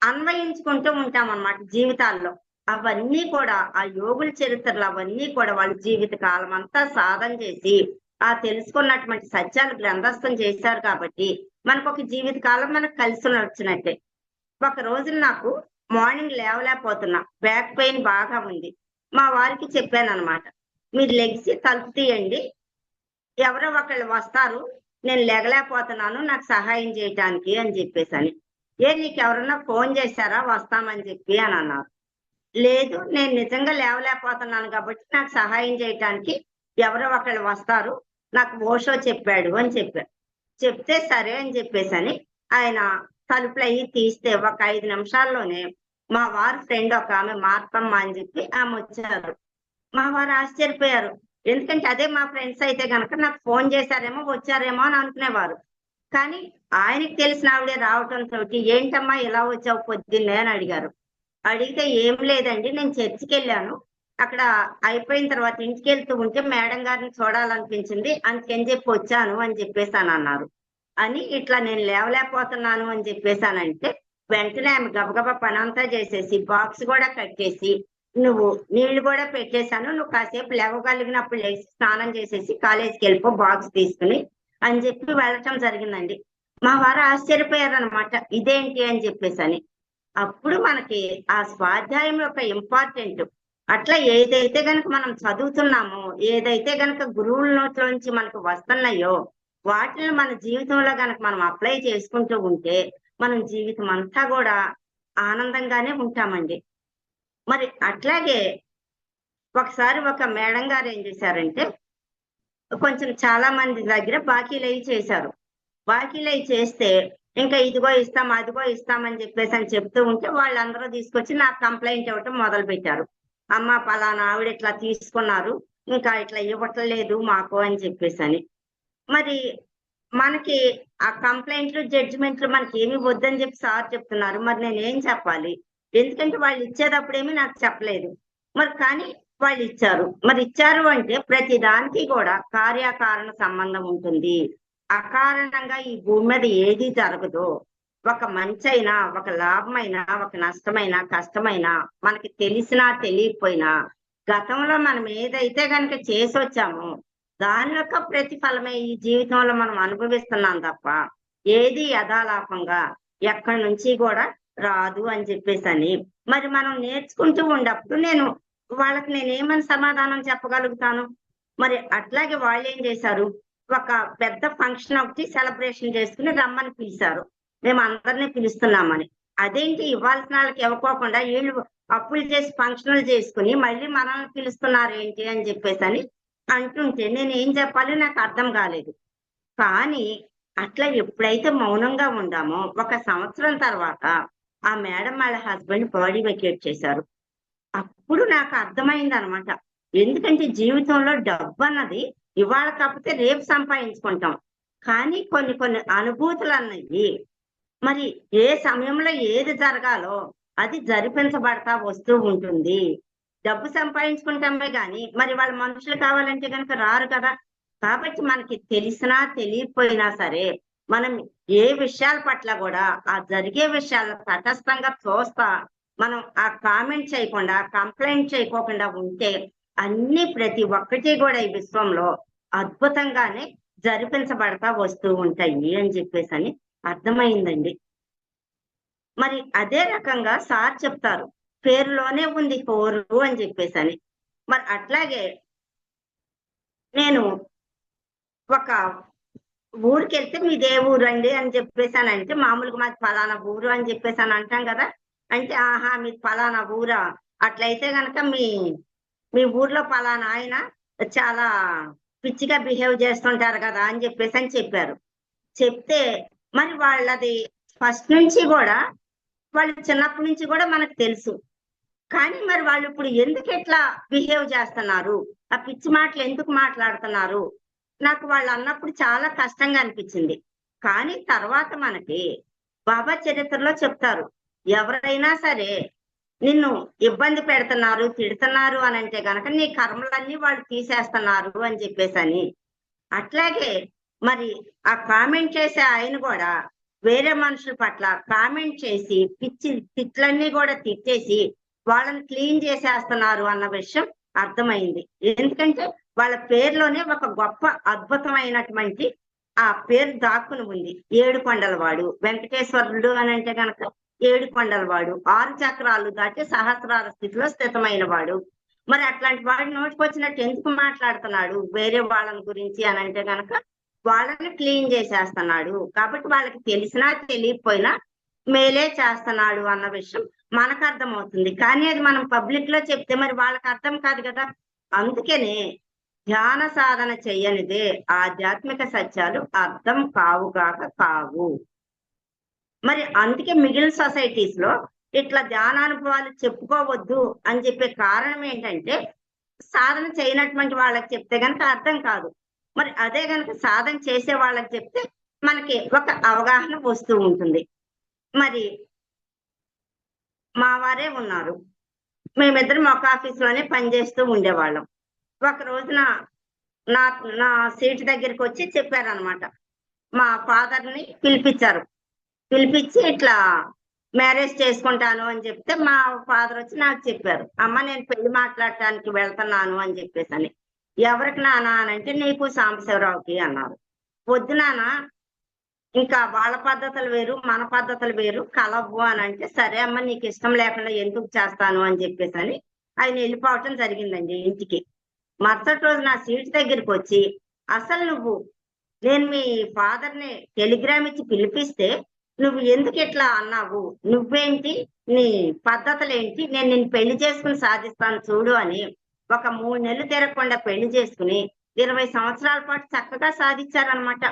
అన్వయించుకుంటూ ఉంటాం అన్నమాట జీవితాల్లో. అవన్నీ కూడా ఆ యోగుల చరిత్రలు అవన్నీ కూడా వాళ్ళ జీవిత కాలం అంతా సాధన చేసి ఆ తెలుసుకున్నటువంటి సత్యాలు గ్రంథస్థం చేశారు కాబట్టి మనకు ఒక జీవిత కాలం మనకు కలిసి వచ్చినట్టే. ఒక రోజు నాకు మార్నింగ్ లేవలేకపోతున్నా, బ్యాక్ పెయిన్ బాగా ఉంది. మా వారికి చెప్పాను అనమాట, మీరు లెగిసి తలుపు తీయండి, ఎవరో ఒకళ్ళు వస్తారు, నేను లేగలేకపోతున్నాను, నాకు సహాయం చేయటానికి అని చెప్పేసి. నీకు ఎవరన్నా ఫోన్ చేశారా వస్తామని చెప్పి అని అన్నారు. లేదు, నేను నిజంగా లేవలేకపోతున్నాను కాబట్టి నాకు సహాయం చేయటానికి ఎవరో ఒకళ్ళు వస్తారు, నాకు ఓషో చెప్పాడు అని చెప్పారు. చెప్తే సరే అని చెప్పేసని ఆయన తలుపులు అయ్యి తీస్తే ఒక 5 నిమిషాల్లోనే మా వారి ఫ్రెండ్ ఒక ఆమె మార్తమ్మ అని చెప్పి ఆమె వచ్చారు. మా వారు ఆశ్చర్యపోయారు. ఎందుకంటే అదే మా ఫ్రెండ్స్ అయితే గనక నాకు ఫోన్ చేశారేమో వచ్చారేమో అని అనుకునేవారు. కానీ ఆయనకి తెలిసిన ఆవిడే రావటంతో ఏంటమ్మా ఇలా వచ్చావు పొద్దున్నే అని అడిగారు. అడిగితే ఏం లేదండి, నేను చర్చికి వెళ్ళాను, అక్కడ అయిపోయిన తర్వాత ఇంటికి వెళ్తూ ఉంటే మేడం గారిని చూడాలనిపించింది, అందుకని చెప్పి వచ్చాను అని చెప్పేసానన్నారు. అని ఇట్లా నేను లేవలేకపోతున్నాను అని చెప్పేసానంటే వెంటనే ఆమె గబగబా పనంతా చేసేసి బాక్స్ కూడా కట్టేసి, నువ్వు నీళ్లు కూడా పెట్టేశాను, నువ్వు కాసేపు లేవగలిగినప్పుడు లేచి స్నానం చేసేసి కాలేజీకి వెళ్ళిపో బాక్స్ తీసుకుని అని చెప్పి వెళ్ళటం జరిగిందండి. మా వారు ఆశ్చర్యపోయారనమాట, ఇదేంటి అని చెప్పేసని. అప్పుడు మనకి ఆ స్వాధ్యాయం యొక్క ఇంపార్టెంట్, అట్లా ఏదైతే గనుక మనం చదువుతున్నామో, ఏదైతే గనుక గురువుల నోట్ల నుంచి మనకు వస్తున్నాయో వాటిని మన జీవితంలో గనక మనం అప్లై చేసుకుంటూ ఉంటే మనం జీవితం అంతా కూడా ఆనందంగానే ఉంటామండి. మరి అట్లాగే ఒకసారి ఒక మేడం గారు ఏం చేశారంటే కొంచెం చాలా మంది దగ్గర బాకీలయి చేశారు. బాకీలయి చేస్తే ఇంకా ఇదిగో ఇస్తాం అదిగో ఇస్తామని చెప్పేసి అని చెప్తూ ఉంటే వాళ్ళందరూ తీసుకొచ్చి నాకు కంప్లైంట్ ఇవ్వటం మొదలు పెట్టారు. అమ్మ పలానా ఆవిడ ఇట్లా తీసుకున్నారు, ఇంకా ఇట్లా ఇవ్వట్లేదు మాకు అని చెప్పేసి అని. మరి మనకి ఆ కంప్లైంట్లు జడ్జిమెంట్లు మనకి ఏమి వద్దని చెప్పి సార్ చెప్తున్నారు. మరి నేనేం చెప్పాలి? ఎందుకంటే వాళ్ళు ఇచ్చేటప్పుడేమి నాకు చెప్పలేదు. మరి కానీ వాళ్ళు ఇచ్చారు. మరి ఇచ్చారు అంటే ప్రతి దానికి కూడా కార్యకారణ సంబంధం ఉంటుంది. అకారణంగా ఈ భూమి మీద ఏది జరగదు. ఒక మంచైనా, ఒక లాభమైనా, ఒక నష్టమైనా, కష్టమైనా మనకి తెలిసినా తెలియకపోయినా గతంలో మనం ఏదైతే గనుక చేసి వచ్చామో దాని యొక్క ప్రతిఫలమే ఈ జీవితంలో మనం అనుభవిస్తున్నాం తప్ప ఏది యథాలాపంగా ఎక్కడి నుంచి కూడా రాదు అని చెప్పేసని. మరి మనం నేర్చుకుంటూ ఉన్నప్పుడు వాళ్ళకి నేనేమని సమాధానం చెప్పగలుగుతాను? మరి అట్లాగే వాళ్ళు ఏం చేశారు, ఒక పెద్ద ఫంక్షన్ ఒకటి సెలబ్రేషన్ చేసుకుని రమ్మని పిలిచారు. మేము అందరినీ పిలుస్తున్నామని. అదేంటి ఇవ్వాల్సిన వాళ్ళకి ఇవ్వకోకుండా వీళ్ళు అప్పులు చేసి ఫంక్షన్లు చేసుకుని మళ్ళీ మనల్ని పిలుస్తున్నారు ఏంటి అని చెప్పేసని అంటుంటే నేను ఏం చెప్పాలి నాకు అర్థం కాలేదు. కానీ అట్లా ఎప్పుడైతే మౌనంగా ఉందామో 1 సంవత్సరం తర్వాత ఆ మేడం వాళ్ళ హస్బెండ్ బాడీ వెకేట్ చేశారు. అప్పుడు నాకు అర్థమైంది అనమాట. ఎందుకంటే జీవితంలో డబ్బు అన్నది ఇవాళ కాకపోతే రేపు సంపాదించుకుంటాం. కానీ కొన్ని కొన్ని అనుభూతులు అన్నవి మరి ఏ సమయంలో ఏది జరగాలో అది జరిపించబడతా వస్తూ ఉంటుంది. డబ్బు సంపాదించుకుంటామే గాని మరి వాళ్ళ మనుషులు కావాలంటే కనుక రారు కదా. కాబట్టి మనకి తెలిసినా తెలియకపోయినా సరే మనం ఏ విషయాల పట్ల కూడా ఆ జరిగే విషయాలను తటస్థంగా చూస్తా మనం ఆ కామెంట్ చేయకుండా కంప్లైంట్ చేయకోకుండా ఉంటే అన్ని ప్రతి ఒక్కటి కూడా ఈ విశ్వంలో అద్భుతంగానే జరిపించబడతా వస్తూ ఉంటాయి అని చెప్పేసి అని అర్థమైందండి. మరి అదే రకంగా సార్ చెప్తారు, పేరులోనే ఉంది పోరు అని చెప్పేసి అని. మరి అట్లాగే నేను ఒక ఊరికి వెళ్తే మీదే ఊరు అండి అని చెప్పేసానంటే మామూలుగా మాది ఫలానా ఊరు అని చెప్పేసి అని అంటాం కదా. అంటే ఆహా మీది ఫలానా ఊరా, అట్లయితే గనక మీ మీ ఊర్లో ఫలానా ఆయన చాలా పిచ్చిగా బిహేవ్ చేస్తుంటారు కదా అని చెప్పేసి అని చెప్పారు. చెప్తే మరి వాళ్ళది ఫస్ట్ నుంచి కూడా వాళ్ళు చిన్నప్పటి నుంచి కూడా మనకు తెలుసు. కానీ మరి వాళ్ళు ఇప్పుడు ఎందుకు ఎట్లా బిహేవ్ చేస్తున్నారు, ఆ పిచ్చి మాటలు ఎందుకు మాట్లాడుతున్నారు, నాకు వాళ్ళు అన్నప్పుడు చాలా కష్టంగా అనిపించింది. కానీ తర్వాత మనకి బాబా చరిత్రలో చెప్తారు, ఎవరైనా సరే నిన్ను ఇబ్బంది పెడుతున్నారు తిడుతున్నారు అని అంటే గనక నీ కర్మలన్నీ వాళ్ళు తీసేస్తున్నారు అని చెప్పేసని. అట్లాగే మరి ఆ కామెంట్ చేసే ఆయన కూడా వేరే మనుషుల పట్ల కామెంట్ చేసి పిచ్చి తిట్లన్నీ కూడా తిట్టేసి వాళ్ళని క్లీన్ చేసేస్తున్నారు అన్న విషయం అర్థమైంది. ఎందుకంటే వాళ్ళ పేరులోనే ఒక గొప్ప అద్భుతమైనటువంటి ఆ పేరు దాక్కుని ఉంది. 7 కొండల వాడు వెంకటేశ్వరుడు అని అంటే గనక 7 కొండల వాడు, 6 చక్రాలు దాటి సహస్రార స్థితిలో స్థితమైన వాడు. మరి అట్లాంటి వాడి నోటికి వచ్చినట్టు ఎందుకు మాట్లాడుతున్నాడు వేరే వాళ్ళని గురించి అని అంటే గనక వాళ్ళని క్లీన్ చేసేస్తున్నాడు. కాబట్టి వాళ్ళకి తెలిసినా తెలియకపోయినా మేలే చేస్తున్నాడు అన్న విషయం మనకు అర్థమవుతుంది. కానీ అది మనం పబ్లిక్ లో చెప్తే మరి వాళ్ళకి అర్థం కాదు కదా. అందుకనే ధ్యాన సాధన చెయ్యనిదే ఆధ్యాత్మిక సత్యాలు అర్థం కావు. మరి అందుకే మిగిలిన సొసైటీస్ లో ఇట్లా ధ్యానానుభవాలు చెప్పుకోవద్దు అని చెప్పే కారణం ఏంటంటే, సాధన చేయనటువంటి వాళ్ళకి చెప్తే గనక అర్థం కాదు. మరి అదే గనక సాధన చేసే వాళ్ళకి చెప్తే మనకి ఒక అవగాహన వస్తూ ఉంటుంది. మరి మా వారే ఉన్నారు. మేమిద్దరం ఒక ఆఫీస్ లోనే పనిచేస్తూ ఉండేవాళ్ళం. ఒక రోజున నా నా సీట్ దగ్గరికి వచ్చి చెప్పారనమాట. మా ఫాదర్ ని పిలిపించారు. పిలిపించి ఇట్లా మ్యారేజ్ చేసుకుంటాను అని చెప్తే మా ఫాదర్ వచ్చి నాకు చెప్పారు, అమ్మ నేను పెళ్లి మాట్లాడటానికి వెళ్తున్నాను అని చెప్పేసి. ఎవరికి నానా అని అంటే, నీకు సాంబశివరావుకి అన్నారు. వద్దు నాన్న, ఇంకా వాళ్ళ పద్ధతులు వేరు మన పద్ధతులు వేరు, కలవ్వు అని అంటే, సరే అమ్మ నీకు ఇష్టం లేకుండా ఎందుకు చేస్తాను అని చెప్పేసి ఆయన వెళ్ళిపోవటం జరిగిందండి ఇంటికి. మరుసటి రోజు నా సీట్ దగ్గరికి వచ్చి, అసలు నేను మీ ఫాదర్ ని టెలిగ్రామ్ ఇచ్చి పిలిపిస్తే నువ్వు ఎందుకు ఇట్లా అన్నావు, నువ్వేంటి నీ పద్ధతులేంటి, నేను నిన్ను పెళ్లి చేసుకుని సాధిస్తాను చూడు అని ఒక 3 నెలలు తిరగకుండా పెళ్లి చేసుకుని 20 సంవత్సరాల పాటు చక్కగా సాధించారనమాట.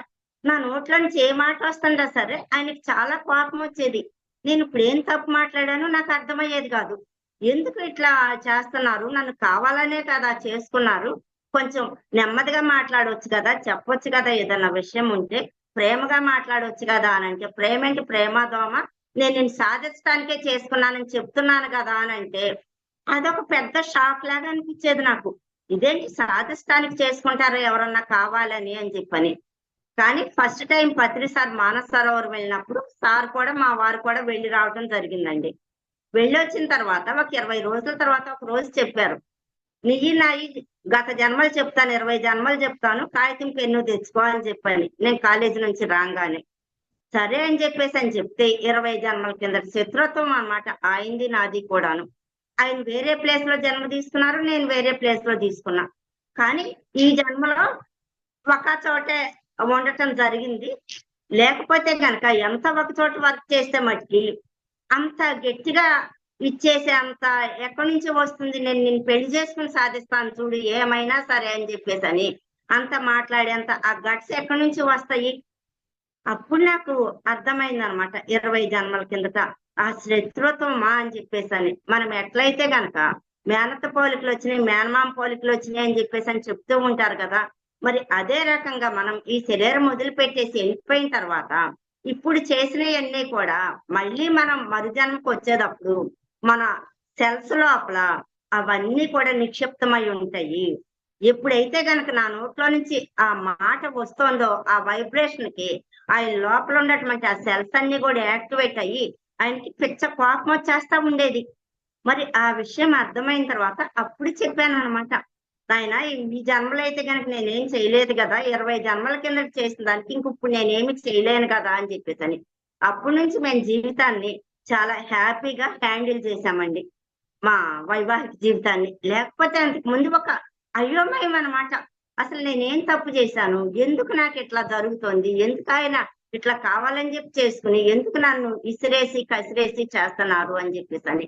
నా నోట్లో నుంచి ఏ మాట వస్తుందా సరే ఆయనకి చాలా కోపం వచ్చేది. నేను ఇప్పుడు ఏం తప్పు మాట్లాడానో నాకు అర్థమయ్యేది కాదు. ఎందుకు ఇట్లా చేస్తున్నారు, నన్ను కావాలనే కదా చేసుకున్నారు, కొంచెం నెమ్మదిగా మాట్లాడవచ్చు కదా, చెప్పొచ్చు కదా, ఏదన్నా విషయం ఉంటే ప్రేమగా మాట్లాడవచ్చు కదా అని అంటే, ప్రేమేంటి ప్రేమదోమ, నేను నిన్ను సాధించడానికే చేసుకున్నానని చెప్తున్నాను కదా అని అంటే, అదొక పెద్ద షాక్ లాగా అనిపించేది నాకు. ఇదేంటి సాధించడానికి చేసుకుంటారో ఎవరన్నా కావాలని అని చెప్పని. కానీ ఫస్ట్ టైం పత్రి సార్ మానస్ సరోవర్ వెళ్ళినప్పుడు సార్ కూడా మా వారు కూడా వెళ్ళి రావడం జరిగిందండి. వెళ్ళొచ్చిన తర్వాత ఒక 20 రోజుల తర్వాత ఒక రోజు చెప్పారు, నీయి నాయి గత జన్మలు చెప్తాను, 20 జన్మలు చెప్తాను, కాగితం పెన్ను తెచ్చుకో అని చెప్పని. నేను కాలేజీ నుంచి రాగానే సరే అని చెప్తే 20 జన్మల కింద శత్రుత్వం అన్నమాట ఆయనది నాది కూడాను. ఆయన వేరే ప్లేస్ లో జన్మ తీసుకున్నారు, నేను వేరే ప్లేస్ లో తీసుకున్నా. కానీ ఈ జన్మలో ఒక చోటే ఉండటం జరిగింది. లేకపోతే గనక ఎంత ఒక చోట వర్క్ చేస్తే మట్టికి అంత గట్టిగా ఇచ్చేసే అంత ఎక్కడి నుంచి వస్తుంది, నేను నిన్ను పెళ్లి చేసుకుని సాధిస్తాను చూడు ఏమైనా సరే అని చెప్పేసి అంత మాట్లాడేంత ఆ గట్స్ ఎక్కడి నుంచి వస్తాయి. అప్పుడు నాకు అర్థమైంది అనమాట 20 జన్మల కిందట ఆ శత్రుత్వం మా అని చెప్పేసి. మనం ఎట్లయితే గనక మేనత్త పోలికలు వచ్చినాయి, మేనమామ పోలికలు వచ్చినాయి అని చెప్పేసి చెప్తూ ఉంటారు కదా, మరి అదే రకంగా మనం ఈ శరీరం వదిలిపెట్టేసి వెళ్ళిపోయిన తర్వాత ఇప్పుడు చేసినవన్నీ కూడా మళ్ళీ మనం మరుజన్మకు వచ్చేటప్పుడు మన సెల్స్ లోపల అవన్నీ కూడా నిక్షిప్తమై ఉంటాయి. ఎప్పుడైతే గనక నా నోట్లో నుంచి ఆ మాట వస్తుందో ఆ వైబ్రేషన్ కి ఆయన లోపల ఉన్నటువంటి ఆ సెల్స్ అన్ని కూడా యాక్టివేట్ అయ్యి ఆయనకి పిచ్చ కోపం వచ్చేస్తా ఉండేది. మరి ఆ విషయం అర్థమైన తర్వాత అప్పుడు చెప్పాను అనమాట, ఆయన ఈ జన్మలో అయితే కనుక నేనేం చేయలేదు కదా, 20 జన్మల కింద చేసిన దానికి ఇంక ఇప్పుడు నేనేమి చేయలేను కదా అని చెప్పేసి. అప్పటి నుంచి మేము జీవితాన్ని చాలా హ్యాపీగా హ్యాండిల్ చేశామండి, మా వైవాహిక జీవితాన్ని. లేకపోతే అంతకు ముందు ఒక అయోమయం అనమాట. అసలు నేనేం తప్పు చేశాను, ఎందుకు నాకు ఇట్లా జరుగుతోంది, ఎందుకు ఆయన ఇట్లా కావాలని చెప్పి చేసుకుని ఎందుకు నన్ను ఇసిరేసి కసిరేసి చేస్తున్నారు అని చెప్పేసి.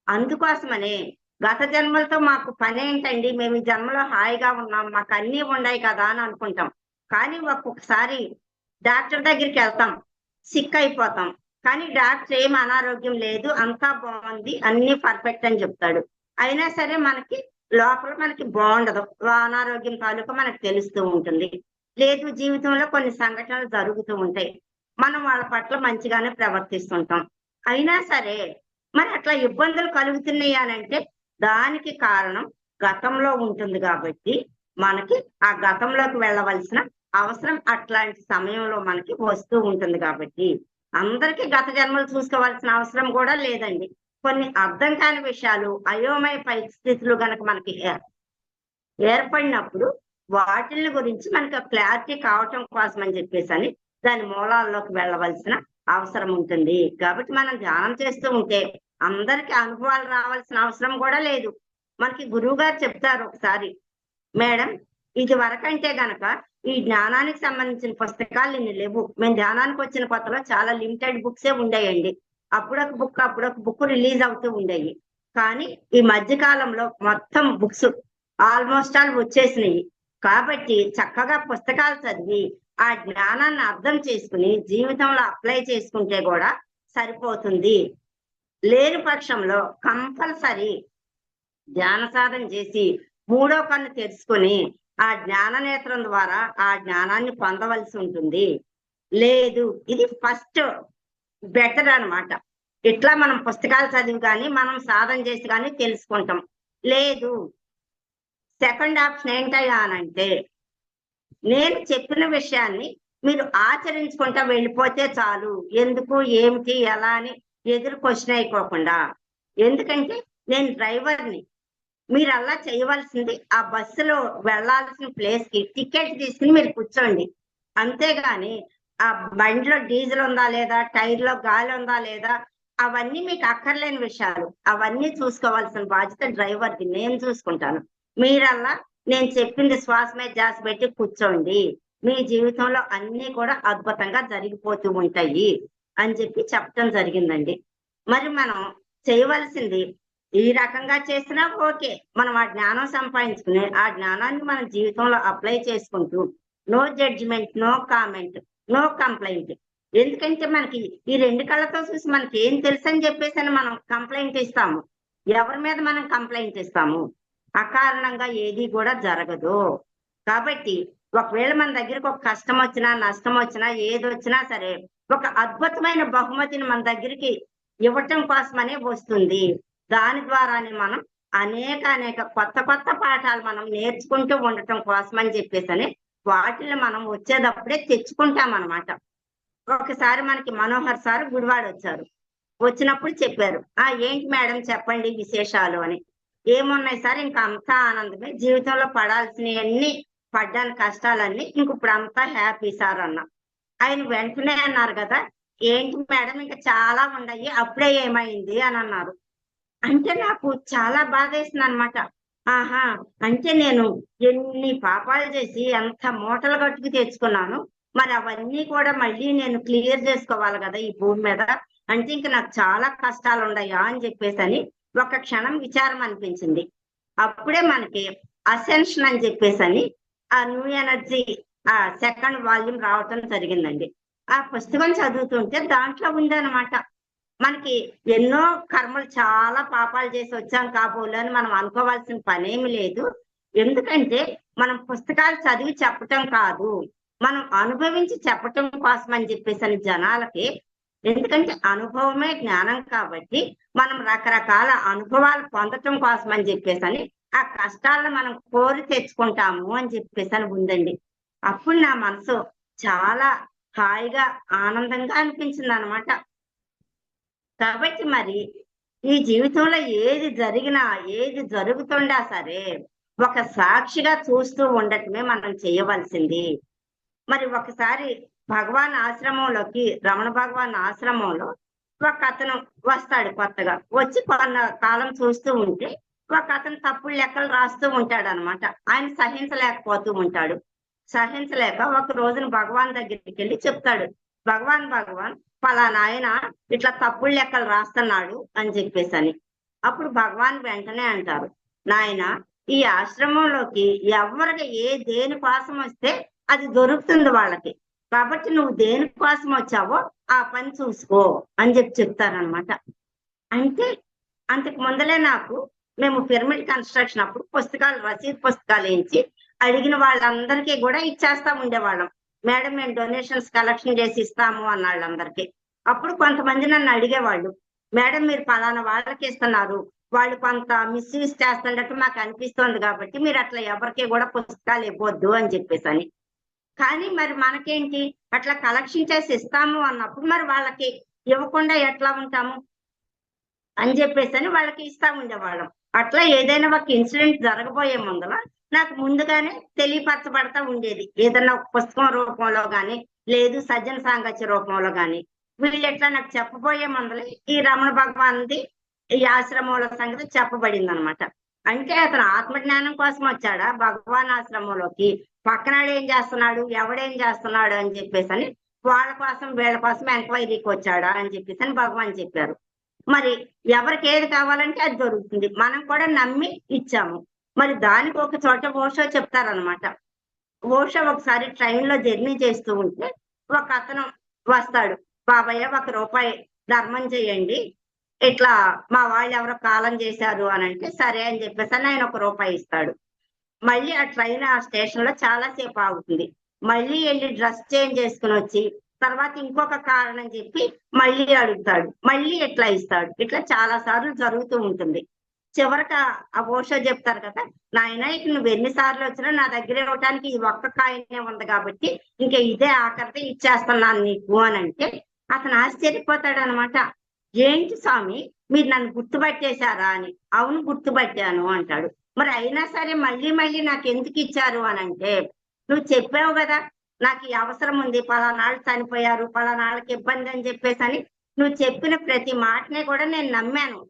అందుకోసమనే గత జన్మలతో మాకు పని ఏంటండి, మేము ఈ జన్మలో హాయిగా ఉన్నాం, మాకు అన్ని ఉన్నాయి కదా అని అనుకుంటాం. కానీ ఒక్కొక్కసారి డాక్టర్ దగ్గరికి వెళ్తాం, సిక్ అయిపోతాం. కానీ డాక్టర్ ఏం అనారోగ్యం లేదు, అంతా బాగుంది, అన్ని పర్ఫెక్ట్ అని చెప్తాడు. అయినా సరే మనకి లోపల మనకి బాగుండదు, అనారోగ్యం తాలూకా మనకు తెలుస్తూ ఉంటుంది. లేదు, జీవితంలో కొన్ని సంఘటనలు జరుగుతూ ఉంటాయి, మనం వాళ్ళ పట్ల మంచిగానే ప్రవర్తిస్తుంటాం. అయినా సరే మరి అట్లా ఇబ్బందులు కలుగుతున్నాయి అని అంటే దానికి కారణం గతంలో ఉంటుంది కాబట్టి మనకి ఆ గతంలోకి వెళ్ళవలసిన అవసరం అట్లాంటి సమయంలో మనకి వస్తూ ఉంటుంది. కాబట్టి అందరికీ గత జన్మలు చూసుకోవాల్సిన అవసరం కూడా లేదండి. కొన్ని అర్థం కాని విషయాలు, అయోమయ పరిస్థితులు గనక మనకి ఏర్పడినప్పుడు వాటిని గురించి మనకు క్లారిటీ కావటం కోసం అని చెప్పేసి దాని మూలాల్లోకి వెళ్ళవలసిన అవసరం ఉంటుంది. కాబట్టి మనం ధ్యానం చేస్తూ ఉంటే అందరికి అనుభవాలు రావాల్సిన అవసరం కూడా లేదు. మనకి గురువు గారు చెప్తారు ఒకసారి, మేడం ఇది వరకంటే గనక ఈ జ్ఞానానికి సంబంధించిన పుస్తకాలు ఇన్ని లేవు. మేము ధ్యానానికి వచ్చిన కొత్తలో చాలా లిమిటెడ్ బుక్సే ఉండేయండి. అప్పుడొక బుక్ రిలీజ్ అవుతూ ఉండేవి. కానీ ఈ మధ్య కాలంలో మొత్తం బుక్స్ ఆల్మోస్ట్ ఆల్ వచ్చేసినాయి. కాబట్టి చక్కగా పుస్తకాలు చదివి ఆ జ్ఞానాన్ని అర్థం చేసుకుని జీవితంలో అప్లై చేసుకుంటే కూడా సరిపోతుంది. లేని పక్షంలో కంపల్సరీ ధ్యాన సాధన చేసి మూడో కన్ను తెరుచుకొని ఆ జ్ఞాన నేత్రం ద్వారా ఆ జ్ఞానాన్ని పొందవలసి ఉంటుంది. లేదు, ఇది ఫస్ట్ బెటర్ అన్నమాట. ఇట్లా మనం పుస్తకాలు చదివి కానీ మనం సాధన చేసి కానీ తెలుసుకుంటాం. లేదు, సెకండ్ ఆప్షన్ ఏంటయ్యా అనంటే, నేను చెప్పిన విషయాన్ని మీరు ఆచరించుకుంటా వెళ్ళిపోతే చాలు. ఎందుకు, ఏమిటి, ఎలా అని ఎదురు క్వశ్చన్ అయిపోకుండా. ఎందుకంటే నేను డ్రైవర్ని. మీరు అలా చేయవలసింది ఆ బస్సులో వెళ్ళాల్సిన ప్లేస్ కి టికెట్ తీసుకుని మీరు కూర్చోండి. అంతేగాని ఆ బండిలో డీజిల్ ఉందా లేదా, టైర్లో గాలి ఉందా లేదా, అవన్నీ మీకు అక్కర్లేని విషయాలు. అవన్నీ చూసుకోవాల్సిన బాధ్యత డ్రైవర్కి. నేను చూసుకుంటాను. మీరల్లా నేను చెప్పింది శ్వాస మీద ధ్యాస పెట్టి కూర్చోండి. మీ జీవితంలో అన్ని కూడా అద్భుతంగా జరిగిపోతూ ఉంటాయి అని చెప్పి చెప్పడం జరిగిందండి. మరి మనం చేయవలసింది ఈ రకంగా చేసినా ఓకే, మనం ఆ జ్ఞానం సంపాదించుకుని ఆ జ్ఞానాన్ని మన జీవితంలో అప్లై చేసుకుంటూ no judgement, no comment, no complaint. ఎందుకంటే మనకి ఈ రెండు కళ్ళతో చూసి మనకి ఏం తెలుసు అని చెప్పేసి మనం కంప్లైంట్ ఇస్తాము. ఎవరి మీద మనం కంప్లైంట్ ఇస్తాము? అకారణంగా ఏది కూడా జరగదు. కాబట్టి ఒకవేళ మన దగ్గరికి ఒక కష్టం వచ్చినా, నష్టం వచ్చినా, ఏది వచ్చినా సరే ఒక అద్భుతమైన బహుమతిని మన దగ్గరికి ఇవ్వటం కోసమనే వస్తుంది. దాని ద్వారానే మనం అనేక కొత్త పాఠాలు మనం నేర్చుకుంటూ ఉండటం కోసమని చెప్పేసి వాటిని మనం వచ్చేటప్పుడే తెచ్చుకుంటాం అన్నమాట. ఒకసారి మనకి మనోహర్ సార్ గుడివాడ వచ్చారు. వచ్చినప్పుడు చెప్పారు, ఏంటి మేడం చెప్పండి విశేషాలు అని. ఏమున్నాయి సార్, ఇంకా అంతా ఆనందమే, జీవితంలో పడాల్సినవన్నీ పడ్డాను, కష్టాలన్నీ, ఇంక ఇప్పుడు అంతా హ్యాపీ సార్ అన్న. ఆయన వెంటనే అన్నారు కదా, ఏంటి మేడం ఇంకా చాలా ఉన్నాయి, అప్పుడే ఏమైంది అని అన్నారు. అంటే నాకు చాలా బాధ వేసింది అనమాట. ఆహా, అంటే నేను ఎన్ని పాపాలు చేసి ఎంత మూటలు కట్టుకు తెచ్చుకున్నాను, మరి అవన్నీ కూడా మళ్ళీ నేను క్లియర్ చేసుకోవాలి కదా ఈ భూమి మీద. అంటే ఇంక నాకు చాలా కష్టాలు ఉన్నాయా అని చెప్పేసి ఒక క్షణం విచారం అనిపించింది. అప్పుడే మనకి అసెన్షన్ అని చెప్పేసి ఆ న్యూ ఎనర్జీ సెకండ్ వాల్యూమ్ రావటం జరిగిందండి. ఆ పుస్తకం చదువుతుంటే దాంట్లో ఉందన్నమాట, మనకి ఎన్నో కర్మలు, చాలా పాపాలు చేసి వచ్చాం కాబోలు అని మనం అనుకోవాల్సిన పనేమి లేదు. ఎందుకంటే మనం పుస్తకాలు చదివి చెప్పటం కాదు, మనం అనుభవించి చెప్పటం కోసం అని చెప్పేసి జనాలకి. ఎందుకంటే అనుభవమే జ్ఞానం కాబట్టి మనం రకరకాల అనుభవాలు పొందటం కోసం అని చెప్పేసి ఆ కష్టాలను మనం కోరి తెచ్చుకుంటాము అని చెప్పేసి ఉందండి. అప్పుడు నా మనసు చాలా హాయిగా ఆనందంగా అనిపించింది అనమాట. కాబట్టి మరి ఈ జీవితంలో ఏది జరిగినా, ఏది జరుగుతుండా సరే ఒక సాక్షిగా చూస్తూ ఉండటమే మనం చేయవలసింది. మరి ఒకసారి భగవాన్ ఆశ్రమంలోకి, రమణ భగవాన్ ఆశ్రమంలో ఒక అతను వస్తాడు కొత్తగా. వచ్చి కొన్న కాలం చూస్తూ ఉంటే ఒక అతను తప్పుడు లెక్కలు రాస్తూ ఉంటాడు అనమాట. ఆయన సహించలేకపోతూ ఉంటాడు. సహించలేక ఒక రోజున భగవాన్ దగ్గరికి వెళ్ళి చెప్తాడు, భగవాన్ పలానా ఆయన ఇట్లా తప్పుడు లెక్కలు రాస్తున్నాడు అని చెప్పేసి. అప్పుడు భగవాన్ వెంటనే అంటారు, నాయన, ఈ ఆశ్రమంలోకి ఎవరికి దేని కోసం వస్తే అది దొరుకుతుంది వాళ్ళకి. కాబట్టి నువ్వు దేని కోసం వచ్చావో ఆ పని చూసుకో అని చెప్తారనమాట. అంటే అంతకు ముందలే మేము పిరమిడ్ కన్స్ట్రక్షన్ అప్పుడు పుస్తకాలు, రసీదు పుస్తకాలు వేయించి అడిగిన వాళ్ళందరికీ కూడా ఇచ్చేస్తా ఉండేవాళ్ళం. మేడం, మేము డొనేషన్స్ కలెక్షన్ చేసి ఇస్తాము అన్న వాళ్ళందరికీ. అప్పుడు కొంతమంది నన్ను అడిగేవాళ్ళు, మేడం మీరు పలానా వాళ్ళకి ఇస్తున్నారు, వాళ్ళు కొంత మిస్యూజ్ చేస్తున్నట్టు మాకు అనిపిస్తోంది, కాబట్టి మీరు అట్లా ఎవరికి కూడా పుస్తకాలు ఇవ్వద్దు అని చెప్పేసి. కానీ మరి మనకేంటి, అట్లా కలెక్షన్ చేసి ఇస్తాము అన్నప్పుడు మరి వాళ్ళకి ఇవ్వకుండా ఎట్లా ఉంటాము అని చెప్పేసి వాళ్ళకి ఇస్తా ఉండేవాళ్ళం. అట్లా ఏదైనా ఒక ఇన్సిడెంట్ జరగబోయే ముందర నాకు ముందుగానే తెలియపరచబడతా ఉండేది, ఏదన్నా ఒక పుస్తకం రూపంలో గాని, లేదు సజ్జన సాంగత్య రూపంలో గాని. వీళ్ళు ఎట్లా నాకు చెప్పబోయే ముందర ఈ రమణ భగవాన్ది ఈ ఆశ్రమంలో సంగతి చెప్పబడింది అనమాట. అంటే అతను ఆత్మజ్ఞానం కోసం వచ్చాడా భగవాన్ ఆశ్రమంలోకి, పక్కనాడు ఏం చేస్తున్నాడు, ఎవడేం చేస్తున్నాడు అని చెప్పేసి అని వాళ్ళ కోసం వీళ్ళ కోసం ఎంక్వైరీకి వచ్చాడా అని చెప్పేసి అని భగవాన్ చెప్పారు. మరి ఎవరికి ఏది కావాలంటే అది దొరుకుతుంది. మనం కూడా నమ్మి ఇచ్చాము. మరి దానికి ఒక చోట ఓషో చెప్తారనమాట. ఓషో ఒకసారి ట్రైన్ లో జర్నీ చేస్తూ ఉంటే ఒక అతను వస్తాడు. బాబయ్య ₹1 ధర్మం చేయండి, ఇట్లా మా వాళ్ళు ఎవరో కాలం చేశారు అని అంటే సరే అని చెప్పేసి అని ఆయన ₹1 ఇస్తాడు. మళ్ళీ ఆ ట్రైన్ ఆ స్టేషన్ లో చాలా సేపు ఆగుతుంది. మళ్ళీ వెళ్ళి డ్రెస్ చేంజ్ చేసుకుని వచ్చి తర్వాత ఇంకొక కారణం చెప్పి మళ్ళీ అడుగుతాడు. మళ్ళీ ఇట్లా ఇస్తాడు. ఇట్లా చాలా సార్లు జరుగుతూ ఉంటుంది. చివరికి ఆ ఓషో చెప్తారు కదా, నాయన ఇక నువ్వు ఎన్నిసార్లు వచ్చినా నా దగ్గర ఇవ్వటానికి ఈ ఒక్క కాయనే ఉంది కాబట్టి ఇంకా ఇదే ఆఖరితే ఇచ్చేస్తున్నాను నీకు అని అంటే అతను ఆశ్చర్యపోతాడు అనమాట. ఏంటి స్వామి మీరు నన్ను గుర్తుపట్టేశారా అని. అవును గుర్తుపట్టాను అంటాడు. మరి అయినా సరే మళ్ళీ మళ్ళీ నాకు ఎందుకు ఇచ్చారు అని అంటే, నువ్వు చెప్పావు కదా నాకు ఈ అవసరం ఉంది, పలానాళ్ళు చనిపోయారు, పలానాళ్ళకి ఇబ్బంది అని చెప్పేసి అని నువ్వు చెప్పిన ప్రతి మాటనే కూడా నేను నమ్మాను.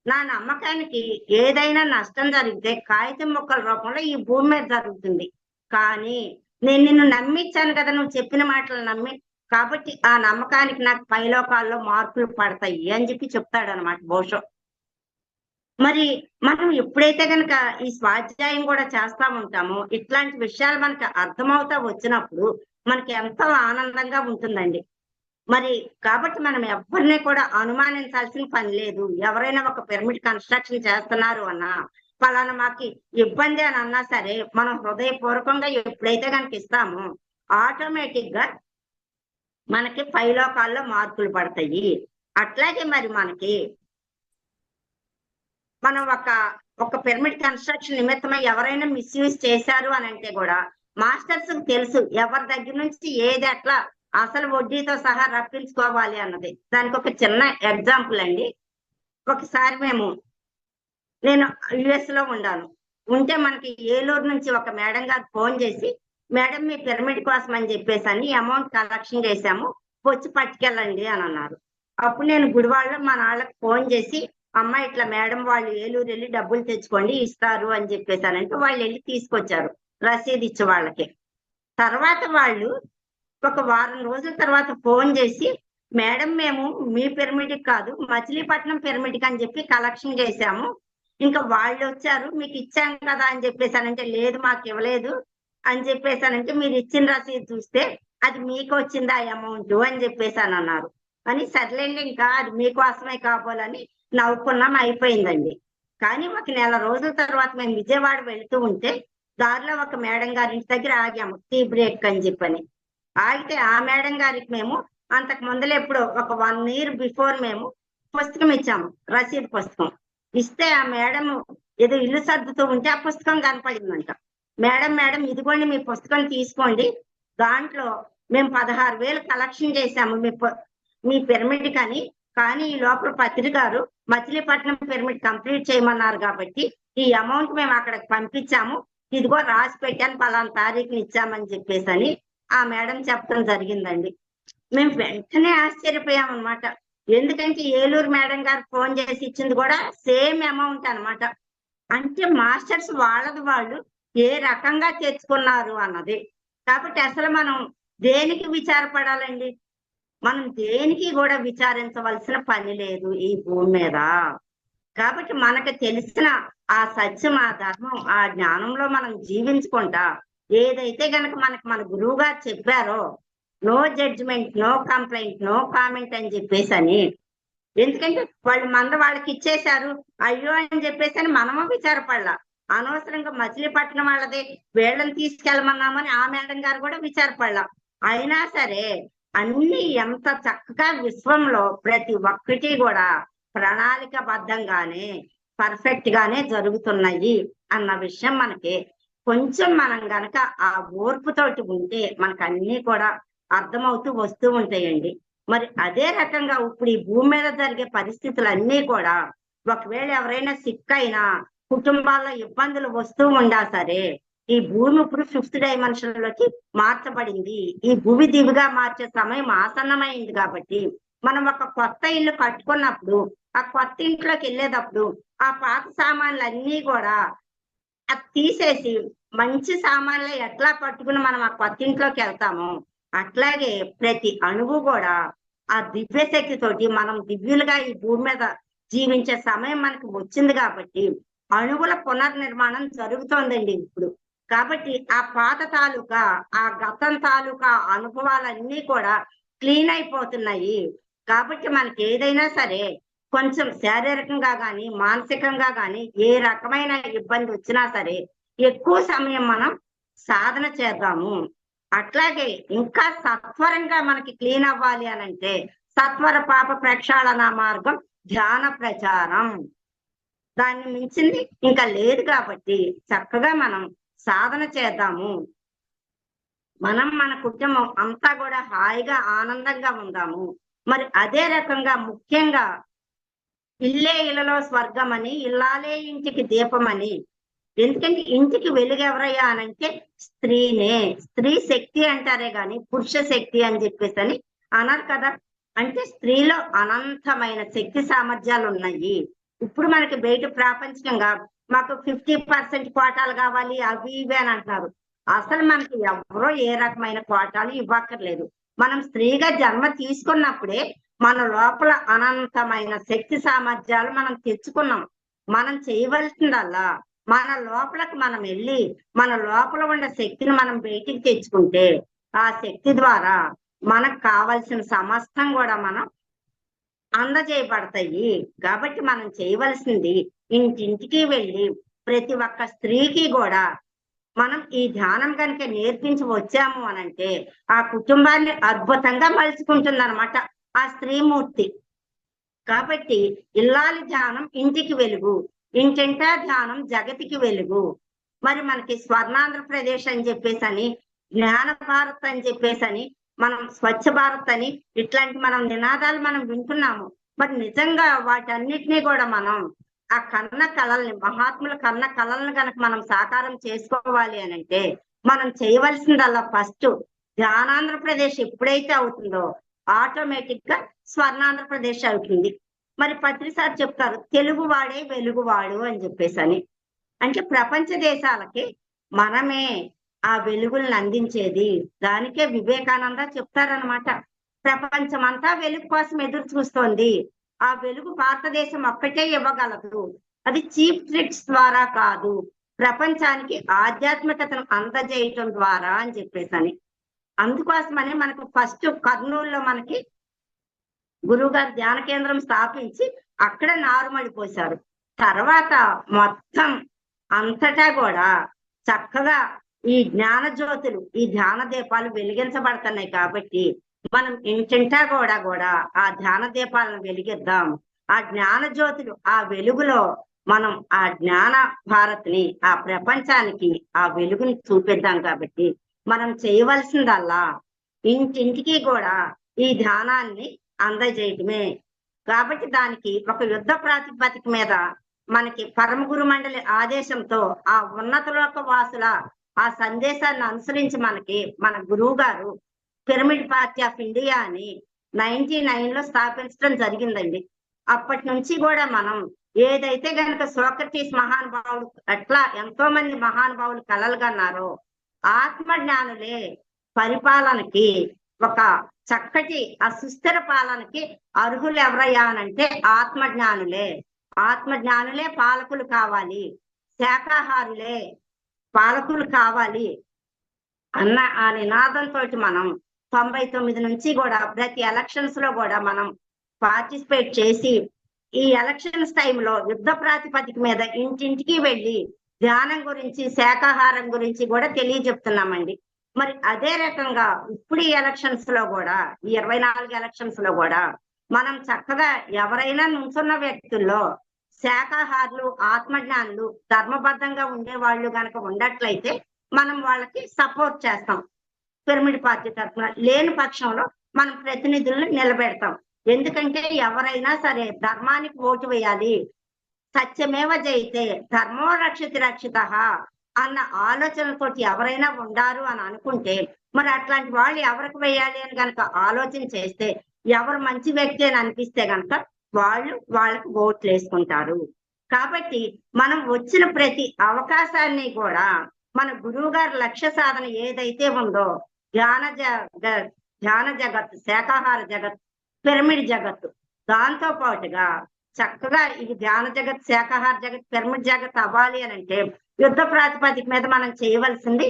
నా నమ్మకానికి ఏదైనా నష్టం జరిగితే కాగితం ముక్కల రూపంలో ఈ భూమి మీద జరుగుతుంది. కానీ నేను నిన్ను నమ్మించాను కదా, నువ్వు చెప్పిన మాటలు నమ్మి, కాబట్టి ఆ నమ్మకానికి నాకు పైలోకాల్లో మార్కులు పడతాయి అని చెప్పి చెప్తాడనమాట ఓషో. మరి మనం ఎప్పుడైతే గనక ఈ స్వాధ్యాయం కూడా చేస్తా ఉంటామో ఇట్లాంటి విషయాలు మనకి అర్థమవుతా వచ్చినప్పుడు మనకి ఎంతో ఆనందంగా ఉంటుందండి. మరి కాబట్టి మనం ఎవరిని కూడా అనుమానించాల్సిన పని లేదు. ఎవరైనా ఒక పిరమిడ్ కన్స్ట్రక్షన్ చేస్తున్నారు అన్నా, ఫలానా మాకి ఇబ్బంది అని అన్నా సరే మనం హృదయపూర్వకంగా ఎప్పుడైతే కనుక ఇస్తామో ఆటోమేటిక్ గా మనకి పైలోకాల్లో మార్కులు పడతాయి. అట్లాగే మరి మనకి మనం ఒక పిరమిడ్ కన్స్ట్రక్షన్ నిమిత్తమై ఎవరైనా మిస్యూజ్ చేశారు అని అంటే కూడా మాస్టర్స్ తెలుసు ఎవరి దగ్గర నుంచి ఏది అట్లా అసలు వడ్డీతో సహా రప్పించుకోవాలి అన్నది. దానికి ఒక చిన్న ఎగ్జాంపుల్ అండి. ఒకసారి నేను యుఎస్ లో ఉంటే మనకి ఏలూరు నుంచి ఒక మేడం గారు ఫోన్ చేసి, మేడం మీ పిరమిడ్ కోసం అని చెప్పేసి అని అమౌంట్ కలెక్షన్ చేశాము, వచ్చి పట్టుకెళ్ళండి అని అన్నారు. అప్పుడు నేను గుడివాడలో మా నాన్నకి ఫోన్ చేసి, అమ్మ ఇట్లా మేడం వాళ్ళు ఏలూరు వెళ్ళి డబ్బులు తెచ్చుకోండి ఇస్తారు అని చెప్పేసానంటే వాళ్ళు వెళ్ళి తీసుకొచ్చారు రసీదు ఇచ్చి వాళ్ళకి. తర్వాత వాళ్ళు ఒక వారం రోజుల తర్వాత ఫోన్ చేసి, మేడం మేము మీ పిరమిడ్ కాదు మచిలీపట్నం పిరమిడ్ అని చెప్పి కలెక్షన్ చేశాము, ఇంకా వాళ్ళు వచ్చారు మీకు ఇచ్చాం కదా అని చెప్పేసానంటే లేదు మాకు ఇవ్వలేదు అని చెప్పేసానంటే మీరు ఇచ్చిన రసీదు చూస్తే అది మీకు వచ్చిందా అమౌంట్ అని చెప్పేసాను అన్నారు. అని సర్లేండి ఇంకా అది మీకోసమే కాబోలని నవ్వుకున్నాం, అయిపోయిందండి. కానీ ఒక నెల రోజుల తర్వాత మేము విజయవాడ వెళ్తూ ఉంటే దారిలో ఒక మేడం గారి ఇంటి దగ్గర ఆగాము టీ బ్రేక్ అని చెప్పని. ఆగితే ఆ మేడం గారికి మేము అంతకు ముందర ఎప్పుడు ఒక 1 year బిఫోర్ మేము పుస్తకం ఇచ్చాము, రసీదు పుస్తకం ఇస్తే ఆ మేడం ఏదో ఇల్లు సర్దుతూ ఉంటే ఆ పుస్తకం కనపడిందంట. మేడం ఇదిగోండి మీ పుస్తకం తీసుకోండి, దాంట్లో మేము 16,000 కలెక్షన్ చేశాము మీ పిరమిడ్ కానీ ఈ లోపల పత్రిక గారు మచిలీపట్నం పిరమిడ్ కంప్లీట్ చేయమన్నారు కాబట్టి ఈ అమౌంట్ మేము అక్కడికి పంపించాము, ఇదిగో రాసి పెట్టాను పలానా తారీఖుని ఇచ్చామని చెప్పేసి అని ఆ మేడం చెప్పడం జరిగిందండి. మేము వెంటనే ఆశ్చర్యపోయాం అనమాట. ఎందుకంటే ఏలూరు మేడం గారు ఫోన్ చేసి ఇచ్చింది కూడా సేమ్ అమౌంట్ అనమాట. అంటే మాస్టర్స్ వాళ్ళది వాళ్ళు ఏ రకంగా తెచ్చుకున్నారు అన్నది. కాబట్టి అసలు మనం దేనికి విచారపడాలండి? మనం దేనికి కూడా విచారించవలసిన పని లేదు ఈ భూమి మీద. కాబట్టి మనకు తెలిసిన ఆ సత్యం, ఆ ధర్మం, ఆ జ్ఞానంలో మనం జీవించుకుంటా ఏదైతే గనక మన గురువు గారు చెప్పారో no judgement, no complaint, no comment అని చెప్పేసి అని, ఎందుకంటే వాళ్ళు వాళ్ళకి ఇచ్చేశారు అయ్యో అని చెప్పేసి అని మనము విచారపడలా. అనవసరంగా మచిలీపట్నం వాళ్ళది వీళ్ళని తీసుకెళ్ళమన్నామని ఆ మేడం గారు కూడా విచారపడలా. అయినా సరే అన్ని ఎంత చక్కగా విశ్వంలో ప్రతి ఒక్కటి కూడా ప్రణాళికబద్ధంగానే పర్ఫెక్ట్ గానే జరుగుతున్నాయి అన్న విషయం మనకి కొంచెం మనం గనక ఆ ఓర్పుతోటి ఉంటే మనకు అన్ని కూడా అర్థమవుతూ వస్తూ ఉంటాయండి. మరి అదే రకంగా ఇప్పుడు ఈ భూమి మీద జరిగే పరిస్థితులు అన్నీ కూడా ఒకవేళ ఎవరైనా సిక్ అయినా కుటుంబాల్లో ఇబ్బందులు వస్తూ ఉండా సరే ఈ భూమి ఇప్పుడు 5th డైమెన్షన్ లోకి మార్చబడింది. ఈ భూమి దివిగా మార్చే సమయం ఆసన్నమైంది కాబట్టి మనం ఒక కొత్త ఇల్లు కట్టుకున్నప్పుడు ఆ కొత్త ఇంట్లోకి వెళ్ళేటప్పుడు ఆ పాత సామాన్లు అన్నీ కూడా అది తీసేసి మంచి సామాన్లు ఎట్లా పట్టుకుని మనం ఆ కొత్త ఇంట్లోకి వెళ్తామో అట్లాగే ప్రతి అణువు కూడా ఆ దివ్య శక్తితోటి మనం దివ్యులుగా ఈ భూమి మీద జీవించే సమయం మనకు వచ్చింది కాబట్టి అణువుల పునర్నిర్మాణం జరుగుతోందండి ఇప్పుడు. కాబట్టి ఆ పాత తాలూకా ఆ గతం తాలూకా అనుభవాలన్నీ కూడా క్లీన్ అయిపోతున్నాయి. కాబట్టి మనకి ఏదైనా సరే కొంచెం శారీరకంగా గాని మానసికంగా గాని ఏ రకమైన ఇబ్బంది వచ్చినా సరే ఎక్కువ సమయం మనం సాధన చేద్దాము. అట్లాగే ఇంకా సత్వరంగా మనకి క్లీన్ అవ్వాలి అని అంటే సత్వర పాప ప్రక్షాళన మార్గం ధ్యాన ప్రచారం. దాన్ని మించింది ఇంకా లేదు కాబట్టి చక్కగా మనం సాధన చేద్దాము. మనం మన కుటుంబం అంతా కూడా హాయిగా ఆనందంగా ఉందాము. మరి అదే రకంగా ముఖ్యంగా ఇల్లే ఇళ్లలో స్వర్గం అని, ఇల్లాలే ఇంటికి దీపం అని. ఎందుకంటే ఇంటికి వెలుగు ఎవరయ్యా అనంటే స్త్రీనే. స్త్రీ శక్తి అంటారే గాని పురుష శక్తి అని చెప్పేసి అని అన్నారు కదా. అంటే స్త్రీలో అనంతమైన శక్తి సామర్థ్యాలు ఉన్నాయి. ఇప్పుడు మనకి బయట ప్రాపంచికంగా మాకు 50% కోటాలు కావాలి అవి ఇవి అని అంటున్నారు. అసలు మనకి ఎవరో ఏ రకమైన కోటాలు ఇవ్వక్కర్లేదు. మనం స్త్రీగా జన్మ తీసుకున్నప్పుడే మన లోపల అనంతమైన శక్తి సామర్థ్యాలు మనం తెచ్చుకున్నాం. మనం చేయవలసిందల్లా మన లోపలకు మనం వెళ్ళి మన లోపల ఉన్న శక్తిని మనం బయటికి తెచ్చుకుంటే ఆ శక్తి ద్వారా మనకు కావలసిన సమస్తం కూడా మనం అందజేయబడతాయి. కాబట్టి మనం చేయవలసింది ఇంటింటికి వెళ్ళి ప్రతి ఒక్క స్త్రీకి కూడా మనం ఈ ధ్యానం కనుక నేర్పించి వచ్చాము అనంటే ఆ కుటుంబాన్ని అద్భుతంగా మలుచుకుంటుంది అనమాట ఆ స్త్రీమూర్తి. కాబట్టి ఇల్లాలి ధ్యానం ఇంటికి వెలుగు, ఇంటింటా ధ్యానం జగతికి వెలుగు. మరి మనకి స్వర్ణాంధ్రప్రదేశ్ అని చెప్పేసి అని, జ్ఞాన భారత్ అని చెప్పేసి అని, మనం స్వచ్ఛ భారత్ అని ఇట్లాంటి మనం నినాదాలు మనం వింటున్నాము. మరి నిజంగా వాటన్నిటినీ కూడా మనం ఆ కన్న కళల్ని మహాత్ముల కన్న కళలను కనుక మనం సాకారం చేసుకోవాలి అని అంటే మనం చేయవలసిందల్లా ఫస్ట్ ధ్యానాంధ్రప్రదేశ్ ఎప్పుడైతే అవుతుందో ఆటోమేటిక్ గా స్వర్ణాంధ్రప్రదేశ్ అవుతుంది. మరి పత్రిసారి చెప్తారు తెలుగు వాడే వెలుగువాడు అని చెప్పేసి అని. అంటే ప్రపంచ దేశాలకి మనమే ఆ వెలుగులను అందించేది. దానికే వివేకానంద చెప్తారనమాట. ప్రపంచం అంతా వెలుగు కోసం ఎదురు చూస్తోంది. ఆ వెలుగు భారతదేశం ఒక్కటే ఇవ్వగలదు. అది చీప్ ట్రిక్స్ ద్వారా కాదు, ప్రపంచానికి ఆధ్యాత్మికతను అందజేయటం ద్వారా అని చెప్పేసి అని. అందుకోసమని మనకు ఫస్ట్ కర్నూలులో మనకి గురువు గారు ధ్యాన కేంద్రం స్థాపించి అక్కడ నారుమడి పోశారు. తర్వాత మొత్తం అంతటా కూడా చక్కగా ఈ జ్ఞాన జ్యోతులు ఈ ధ్యాన దీపాలు వెలిగించబడుతున్నాయి. కాబట్టి మనం ఇంటింటా కూడా ఆ ధ్యాన దీపాలను వెలిగిద్దాం. ఆ జ్ఞాన జ్యోతులు ఆ వెలుగులో మనం ఆ జ్ఞాన భారత్ని ఆ ప్రపంచానికి ఆ వెలుగుని చూపిద్దాం. కాబట్టి మనం చేయవలసిందల్లా ఇంటింటికి కూడా ఈ ధ్యానాన్ని అందజేయటమే. కాబట్టి దానికి ఒక యుద్ధ ప్రాతిపదిక మీద మనకి పరమ గురు మండలి ఆదేశంతో ఆ ఉన్నతలోక వాసుల ఆ సందేశాన్ని అనుసరించి మనకి మన గురువు గారు పిరమిడ్ పార్టీ ఆఫ్ ఇండియా అని 99 లో స్థాపించడం జరిగిందండి. అప్పటి నుంచి కూడా మనం ఏదైతే గనక సోక్రటీస్ మహానుభావుడు అట్లా ఎంతో మంది మహానుభావులు కలలుగన్నారో ఆత్మ జ్ఞానులే పరిపాలనకి ఒక చక్కటి ఆ సుస్థిర పాలనకి అర్హులు ఎవరయ్యా అనంటే ఆత్మజ్ఞానులే. ఆత్మజ్ఞానులే పాలకులు కావాలి, శాకాహారులే పాలకులు కావాలి అన్న ఆ నినాదంతో మనం 99 నుంచి కూడా ప్రతి ఎలక్షన్స్ లో కూడా మనం పార్టిసిపేట్ చేసి ఈ ఎలక్షన్స్ టైంలో యుద్ధ ప్రాతిపదిక మీద ఇంటింటికి వెళ్ళి ధ్యానం గురించి శాకాహారం గురించి కూడా తెలియజెప్తున్నామండి. మరి అదే రకంగా ఇప్పుడు ఈ ఎలక్షన్స్ లో కూడా ఈ 24 ఎలక్షన్స్ లో కూడా మనం చక్కగా ఎవరైనా నుంచున్న వ్యక్తుల్లో శాకాహారులు ఆత్మజ్ఞానులు ధర్మబద్ధంగా ఉండే వాళ్ళు గనక ఉండట్లయితే మనం వాళ్ళకి సపోర్ట్ చేస్తాం పిరమిడ్ పార్టీ తరఫున. లేని పక్షంలో మనం ప్రతినిధులను నిలబెడతాం. ఎందుకంటే ఎవరైనా సరే ధర్మానికి ఓటు వేయాలి, సత్యమేవ జయితే ధర్మో రక్షితి రక్షిత అన్న ఆలోచనతోటి ఎవరైనా ఉండారు అని అనుకుంటే మరి అట్లాంటి వాళ్ళు ఎవరికి వేయాలి అని కనుక ఆలోచన చేస్తే ఎవరు మంచి వ్యక్తి అని అనిపిస్తే కనుక వాళ్ళకి ఓట్లు వేసుకుంటారు. కాబట్టి మనం వచ్చిన ప్రతి అవకాశాన్ని కూడా మన గురువు గారి లక్ష్య సాధన ఏదైతే ఉందో ధ్యాన జగత్, శాకాహార జగత్, పిరమిడ్ జగత్తు, దాంతో పాటుగా చక్కగా ఇది ధ్యాన జగత్, శాకాహార జగత్, పిరమిడ్ జగత్ అవ్వాలి అని అంటే యుద్ధ ప్రాతిపదిక మీద మనం చేయవలసింది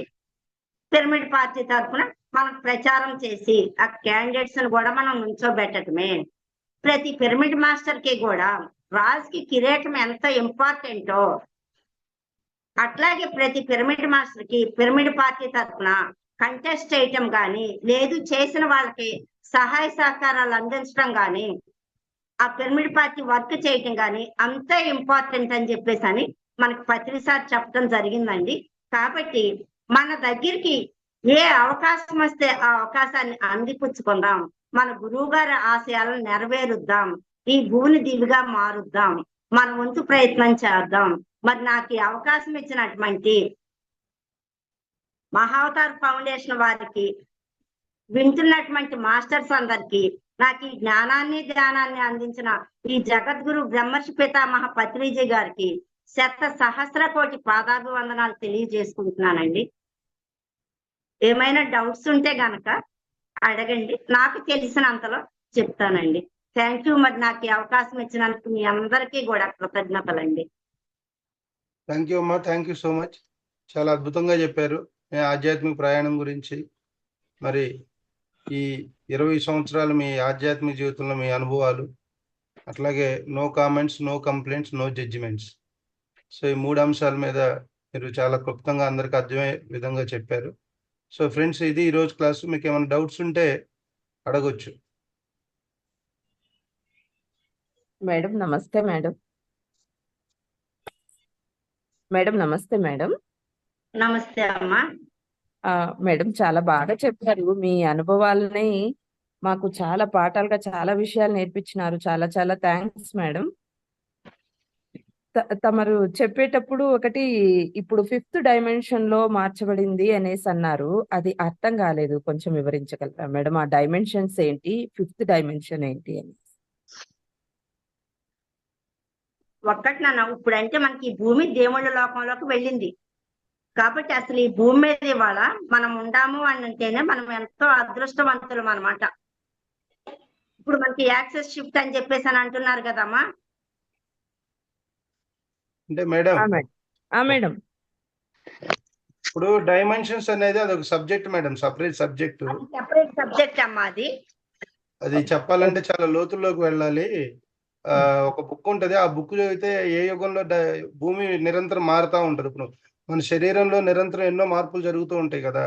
పిరమిడ్ పార్టీ తరఫున మనం ప్రచారం చేసి ఆ క్యాండిడేట్స్ ని కూడా మనం నుంచోబెట్టడమే. ప్రతి పిరమిడ్ మాస్టర్ కి కూడా రాజుకి కిరీటం ఎంత ఇంపార్టెంటో అట్లాగే ప్రతి పిరమిడ్ మాస్టర్ కి పిరమిడ్ పార్టీ తరఫున కంటెస్ట్ చేయటం కానీ, లేదు చేసిన వాళ్ళకి సహాయ సహకారాలు అందించడం కానీ, ఆ పిరమిడ్ పార్టీ వర్క్ చేయటం కానీ అంత ఇంపార్టెంట్ అని చెప్పేసి అని మనకి పత్రిసారి చెప్పడం జరిగిందండి. కాబట్టి మన దగ్గరికి ఏ అవకాశం వస్తే ఆ అవకాశాన్ని అందిపుచ్చుకుందాం, మన గురువు గారి ఆశయాలను నెరవేరుద్దాం, ఈ భూమిని దివిగా మారుద్దాం, మన వంతు ప్రయత్నం చేద్దాం. మరి నాకు ఈ అవకాశం ఇచ్చినటువంటి మహావతార్ ఫౌండేషన్ వారికి, వింటున్నటువంటి మాస్టర్స్ అందరికి, నాకు ఈ జ్ఞానాన్ని ధ్యానాన్ని అందించిన ఈ జగద్గురు బ్రహ్మర్షి పితామహ పత్రిజీ గారికి శత సహస్ర కోటి పాదాభివందనాలు తెలియజేసుకుంటున్నానండి. ఏమైనా డౌట్స్ ఉంటే గనక అడగండి, నాకు తెలిసినంతలో చెప్తానండి. Thank you. మరి నాకు ఈ అవకాశం ఇచ్చినందుకు మీ అందరికీ కూడా కృతజ్ఞతలండి. థ్యాంక్ యూ అమ్మా, థ్యాంక్ యూ సో మచ్. చాలా అద్భుతంగా చెప్పారు మీ ఆధ్యాత్మిక ప్రయాణం గురించి. మరి ఈ 20 సంవత్సరాలు మీ ఆధ్యాత్మిక జీవితంలో మీ అనుభవాలు, అట్లాగే no comments, no complaints, no judgements. So ఈ 3 అంశాల మీద మీరు చాలా క్లుప్తంగా అందరికి అర్థమయ్యే విధంగా చెప్పారు. సో ఫ్రెండ్స్, ఇది ఈరోజు క్లాసు. మీకు ఏమైనా డౌట్స్ ఉంటే అడగొచ్చు. మేడం నమస్తే మేడం. మేడం నమస్తే మేడం. నమస్తే అమ్మా. మేడం చాలా బాగా చెప్పారు. మీ అనుభవాలని మాకు చాలా పాఠాలుగా చాలా విషయాలు నేర్పించినారు. చాలా చాలా థ్యాంక్స్ మేడం. తమరు చెప్పేటప్పుడు ఒకటి ఇప్పుడు 5th డైమెన్షన్ లో మార్చబడింది అనేసి అన్నారు. అది అర్థం కాలేదు, కొంచెం వివరించగలరా మేడం? ఆ డైమెన్షన్స్ ఏంటి, 5th డైమెన్షన్ ఏంటి అని? ఒక్కటి నాన్న, ఇప్పుడంటే మనకి ఈ భూమి దేవుళ్ళ లోకంలోకి వెళ్ళింది కాబట్టి అసలు ఈ భూమి మీద ఇవాళ మనం ఉండాము అని అంటేనే మనం ఎంతో అదృష్టవంతులం అనమాట. ఇప్పుడు మనకి యాక్సెస్ షిఫ్ట్ అని చెప్పేసి అని అంటున్నారు కదమ్మా. అంటే మేడం, మేడం ఇప్పుడు డైమెన్షన్స్ అనేది అదొక subject madam, separate subject. Separate subject అమ్మా అది. అది చెప్పాలంటే చాలా లోతుల్లోకి వెళ్ళాలి. ఒక బుక్ ఉంటది, ఆ బుక్ చదివితే ఏ యుగంలో భూమి నిరంతరం మారుతా ఉంటది. ఇప్పుడు మన శరీరంలో నిరంతరం ఎన్నో మార్పులు జరుగుతూ ఉంటాయి కదా,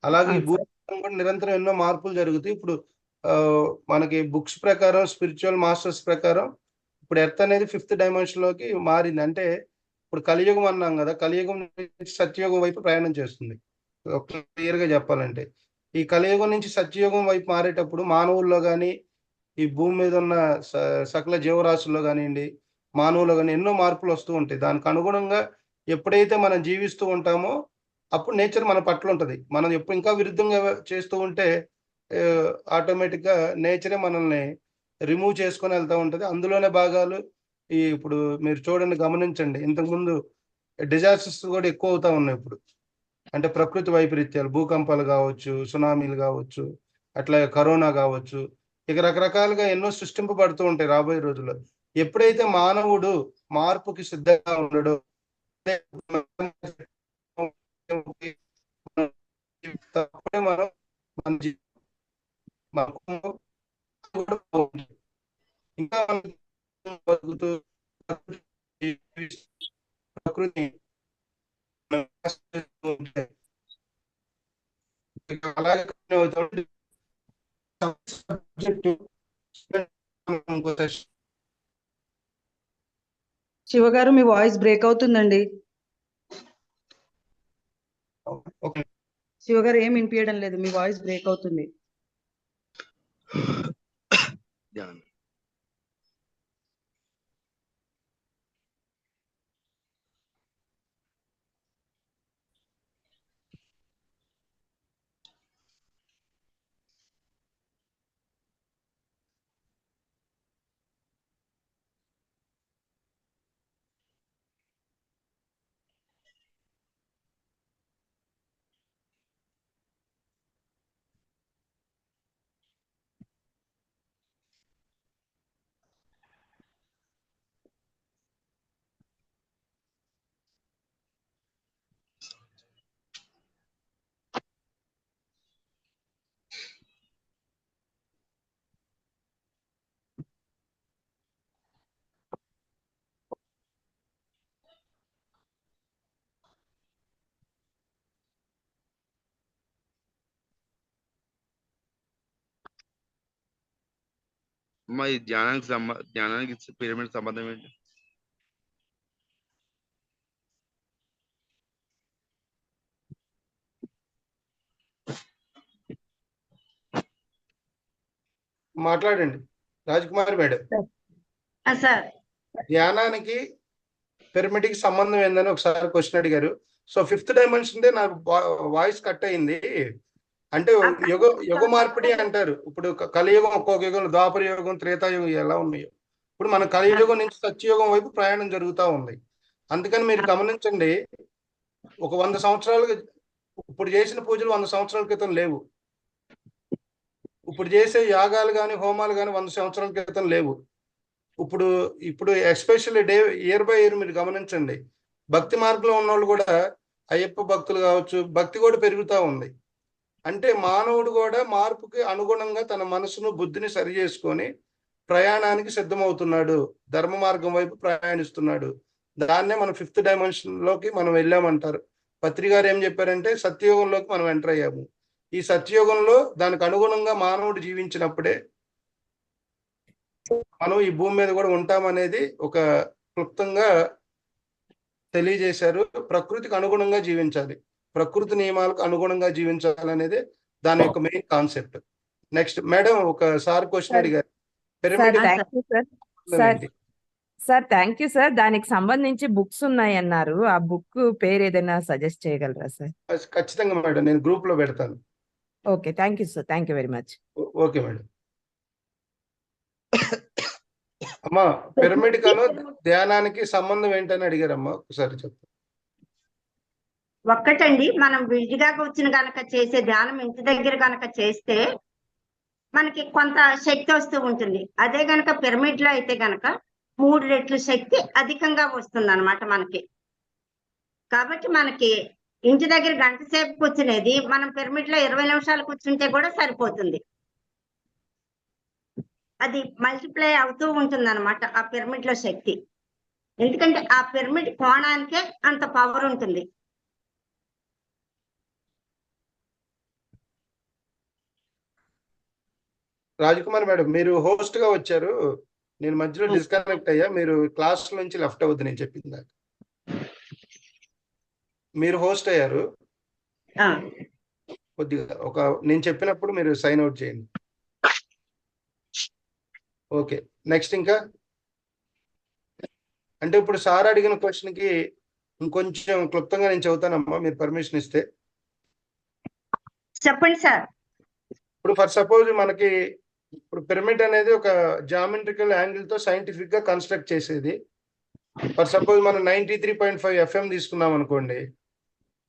అలాగే ఈ భూమి కూడా నిరంతరం ఎన్నో మార్పులు జరుగుతాయి. ఇప్పుడు మనకి బుక్స్ ప్రకారం, స్పిరిచువల్ మాస్టర్స్ ప్రకారం ఇప్పుడు ఎర్త్ అనేది 5th డైమెన్షన్ లోకి మారింది. అంటే ఇప్పుడు కలియుగం అన్నాం కదా, కలియుగం నుంచి సత్యయుగం వైపు ప్రయాణం చేస్తుంది. క్లియర్ గా చెప్పాలంటే ఈ కలియుగం నుంచి సత్యయుగం వైపు మారేటప్పుడు మానవుల్లో కానీ, ఈ భూమి మీద ఉన్న సకల జీవరాశుల్లో కానివ్వండి, మానవుల్లో కానీ ఎన్నో మార్పులు వస్తూ ఉంటాయి. దానికి అనుగుణంగా ఎప్పుడైతే మనం జీవిస్తూ ఉంటామో అప్పుడు నేచర్ మన పట్ల ఉంటుంది. మనం ఎప్పుడు ఇంకా విరుద్ధంగా చేస్తూ ఉంటే ఆటోమేటిక్గా నేచరే మనల్ని రిమూవ్ చేసుకొని వెళ్తూ ఉంటుంది. అందులోనే భాగాలు ఇప్పుడు మీరు చూడండి, గమనించండి, ఇంతకుముందు డిజాస్టర్స్ కూడా ఎక్కువ అవుతా ఉన్నాయి ఇప్పుడు. అంటే ప్రకృతి వైపరీత్యాలు, భూకంపాలు కావచ్చు, సునామీలు కావచ్చు, అట్లాగే కరోనా కావచ్చు, ఇక రకరకాలుగా ఎన్నో సృష్టింపబడుతూ ఉంటాయి రాబోయే రోజుల్లో. ఎప్పుడైతే మానవుడు మార్పుకి సిద్ధంగా ఉండడో, అప్పుడే మనం ఇంకా బతుకుతూ ప్రకృతి శివగారు మీ వాయిస్ బ్రేక్ అవుతుందండి. శివగారు ఏం వినిపించడం లేదు, మీ వాయిస్ బ్రేక్ అవుతుంది. అమ్మా ఈ ధ్యానానికి పిరమిడ్ సంబంధం ఏంటి? మాట్లాడండి రాజకుమారి మేడం. సార్ ధ్యానానికి పిరమిడ్ కి సంబంధం ఏందని ఒకసారి క్వశ్చన్ అడిగారు. సో 5th డైమెన్షన్ నాకు వాయిస్ కట్ అయింది. అంటే యుగ మార్పిడి అంటారు. ఇప్పుడు కలియుగం ఒక్కొక్క యుగం, ద్వాపర యుగం, త్రేతాయుగం ఎలా ఉన్నాయో ఇప్పుడు మన కలియుగం నుంచి సత్యయుగం వైపు ప్రయాణం జరుగుతూ ఉంది. అందుకని మీరు గమనించండి, ఒక 100 సంవత్సరాలు ఇప్పుడు చేసిన పూజలు 100 సంవత్సరాల క్రితం లేవు. ఇప్పుడు చేసే యాగాలు కానీ హోమాలు కానీ 100 సంవత్సరాల క్రితం లేవు. ఇప్పుడు ఎస్పెషల్లీ ఇయర్ బై ఇయర్ మీరు గమనించండి, భక్తి మార్గంలో ఉన్న వాళ్ళు కూడా అయ్యప్ప భక్తులు కావచ్చు, భక్తి కూడా పెరుగుతూ ఉంది. అంటే మానవుడు కూడా మార్పుకి అనుగుణంగా తన మనసును బుద్ధిని సరి చేసుకొని ప్రయాణానికి సిద్ధమవుతున్నాడు, ధర్మ మార్గం వైపు ప్రయాణిస్తున్నాడు. దాన్నే మనం 5th డైమెన్షన్ లోకి మనం వెళ్ళామంటారు. పత్రి గారు ఏం చెప్పారంటే సత్యయుగంలోకి మనం ఎంటర్ అయ్యాము. ఈ సత్యయుగంలో దానికి అనుగుణంగా మానవుడు జీవించినప్పుడే మనం ఈ భూమి మీద కూడా ఉంటామనేది ఒక క్లుప్తంగా తెలియజేశారు. ప్రకృతికి అనుగుణంగా జీవించాలి, ప్రకృతి నియమాలకు అనుగుణంగా జీవించాలనేది దాని యొక్క మెయిన్ కాన్సెప్ట్. నెక్స్ట్ మేడం ఒకసారి క్వశ్చన్ అడిగారు, pyramid sir thank you sir. దానికి సంబంధించి బుక్స్ ఉన్నాయి అన్నారు, ఆ బుక్ పేరు ఏదైనా సజెస్ట్ చేయగలరా సార్? ఖచ్చితంగా మేడం, నేను గ్రూప్ లో పెడతాను. Okay, thank you sir, thank you very much. Okay madam. అమ్మా పిరమిడ్ కను ధ్యానానికి సంబంధం ఏంటని అడిగారమ్మా, ఒకసారి చెప్పు. ఒక్కటండి, మనం విడిగా కూర్చుని కనుక చేసే ధ్యానం ఇంటి దగ్గర కనుక చేస్తే మనకి కొంత శక్తి వస్తూ ఉంటుంది. అదే గనక పిరమిడ్ లో అయితే గనక 3 రెట్లు శక్తి అధికంగా వస్తుంది అనమాట మనకి. కాబట్టి మనకి ఇంటి దగ్గర గంట సేపు కూర్చునేది మనం పిరమిడ్ లో 20 నిమిషాలు కూర్చుంటే కూడా సరిపోతుంది. అది మల్టిప్లై అవుతూ ఉంటుంది అనమాట ఆ పిరమిడ్ లో శక్తి. ఎందుకంటే ఆ పిరమిడ్ కోణానికే అంత పవర్ ఉంటుంది. రాజకుమార్ మేడం, మీరు హోస్ట్ గా వచ్చారు, నేను మధ్యలో డిస్కనెక్ట్ అయ్యా. మీరు క్లాస్ నుంచి లెఫ్ట్ అవ్వద్దు, నేను చెప్పింది దాకా. మీరు హోస్ట్ అయ్యారు, కొద్దిగా నేను చెప్పినప్పుడు మీరు సైన్ అవుట్ చేయండి. ఓకే, నెక్స్ట్ ఇంకా అంటే ఇప్పుడు సార్ అడిగిన క్వశ్చన్ కి ఇంకొంచెం క్లుప్తంగా నేను చెబుతానమ్మా, మీరు పర్మిషన్ ఇస్తే. చెప్పండి సార్. ఇప్పుడు ఫర్ సపోజ్ మనకి ఇప్పుడు పిరమిడ్ అనేది ఒక జామెట్రికల్ యాంగిల్ తో సైంటిఫిక్ గా కన్స్ట్రక్ట్ చేసేది. ఫర్ సపోజ్ మనం 93.5 FM తీసుకున్నాం అనుకోండి.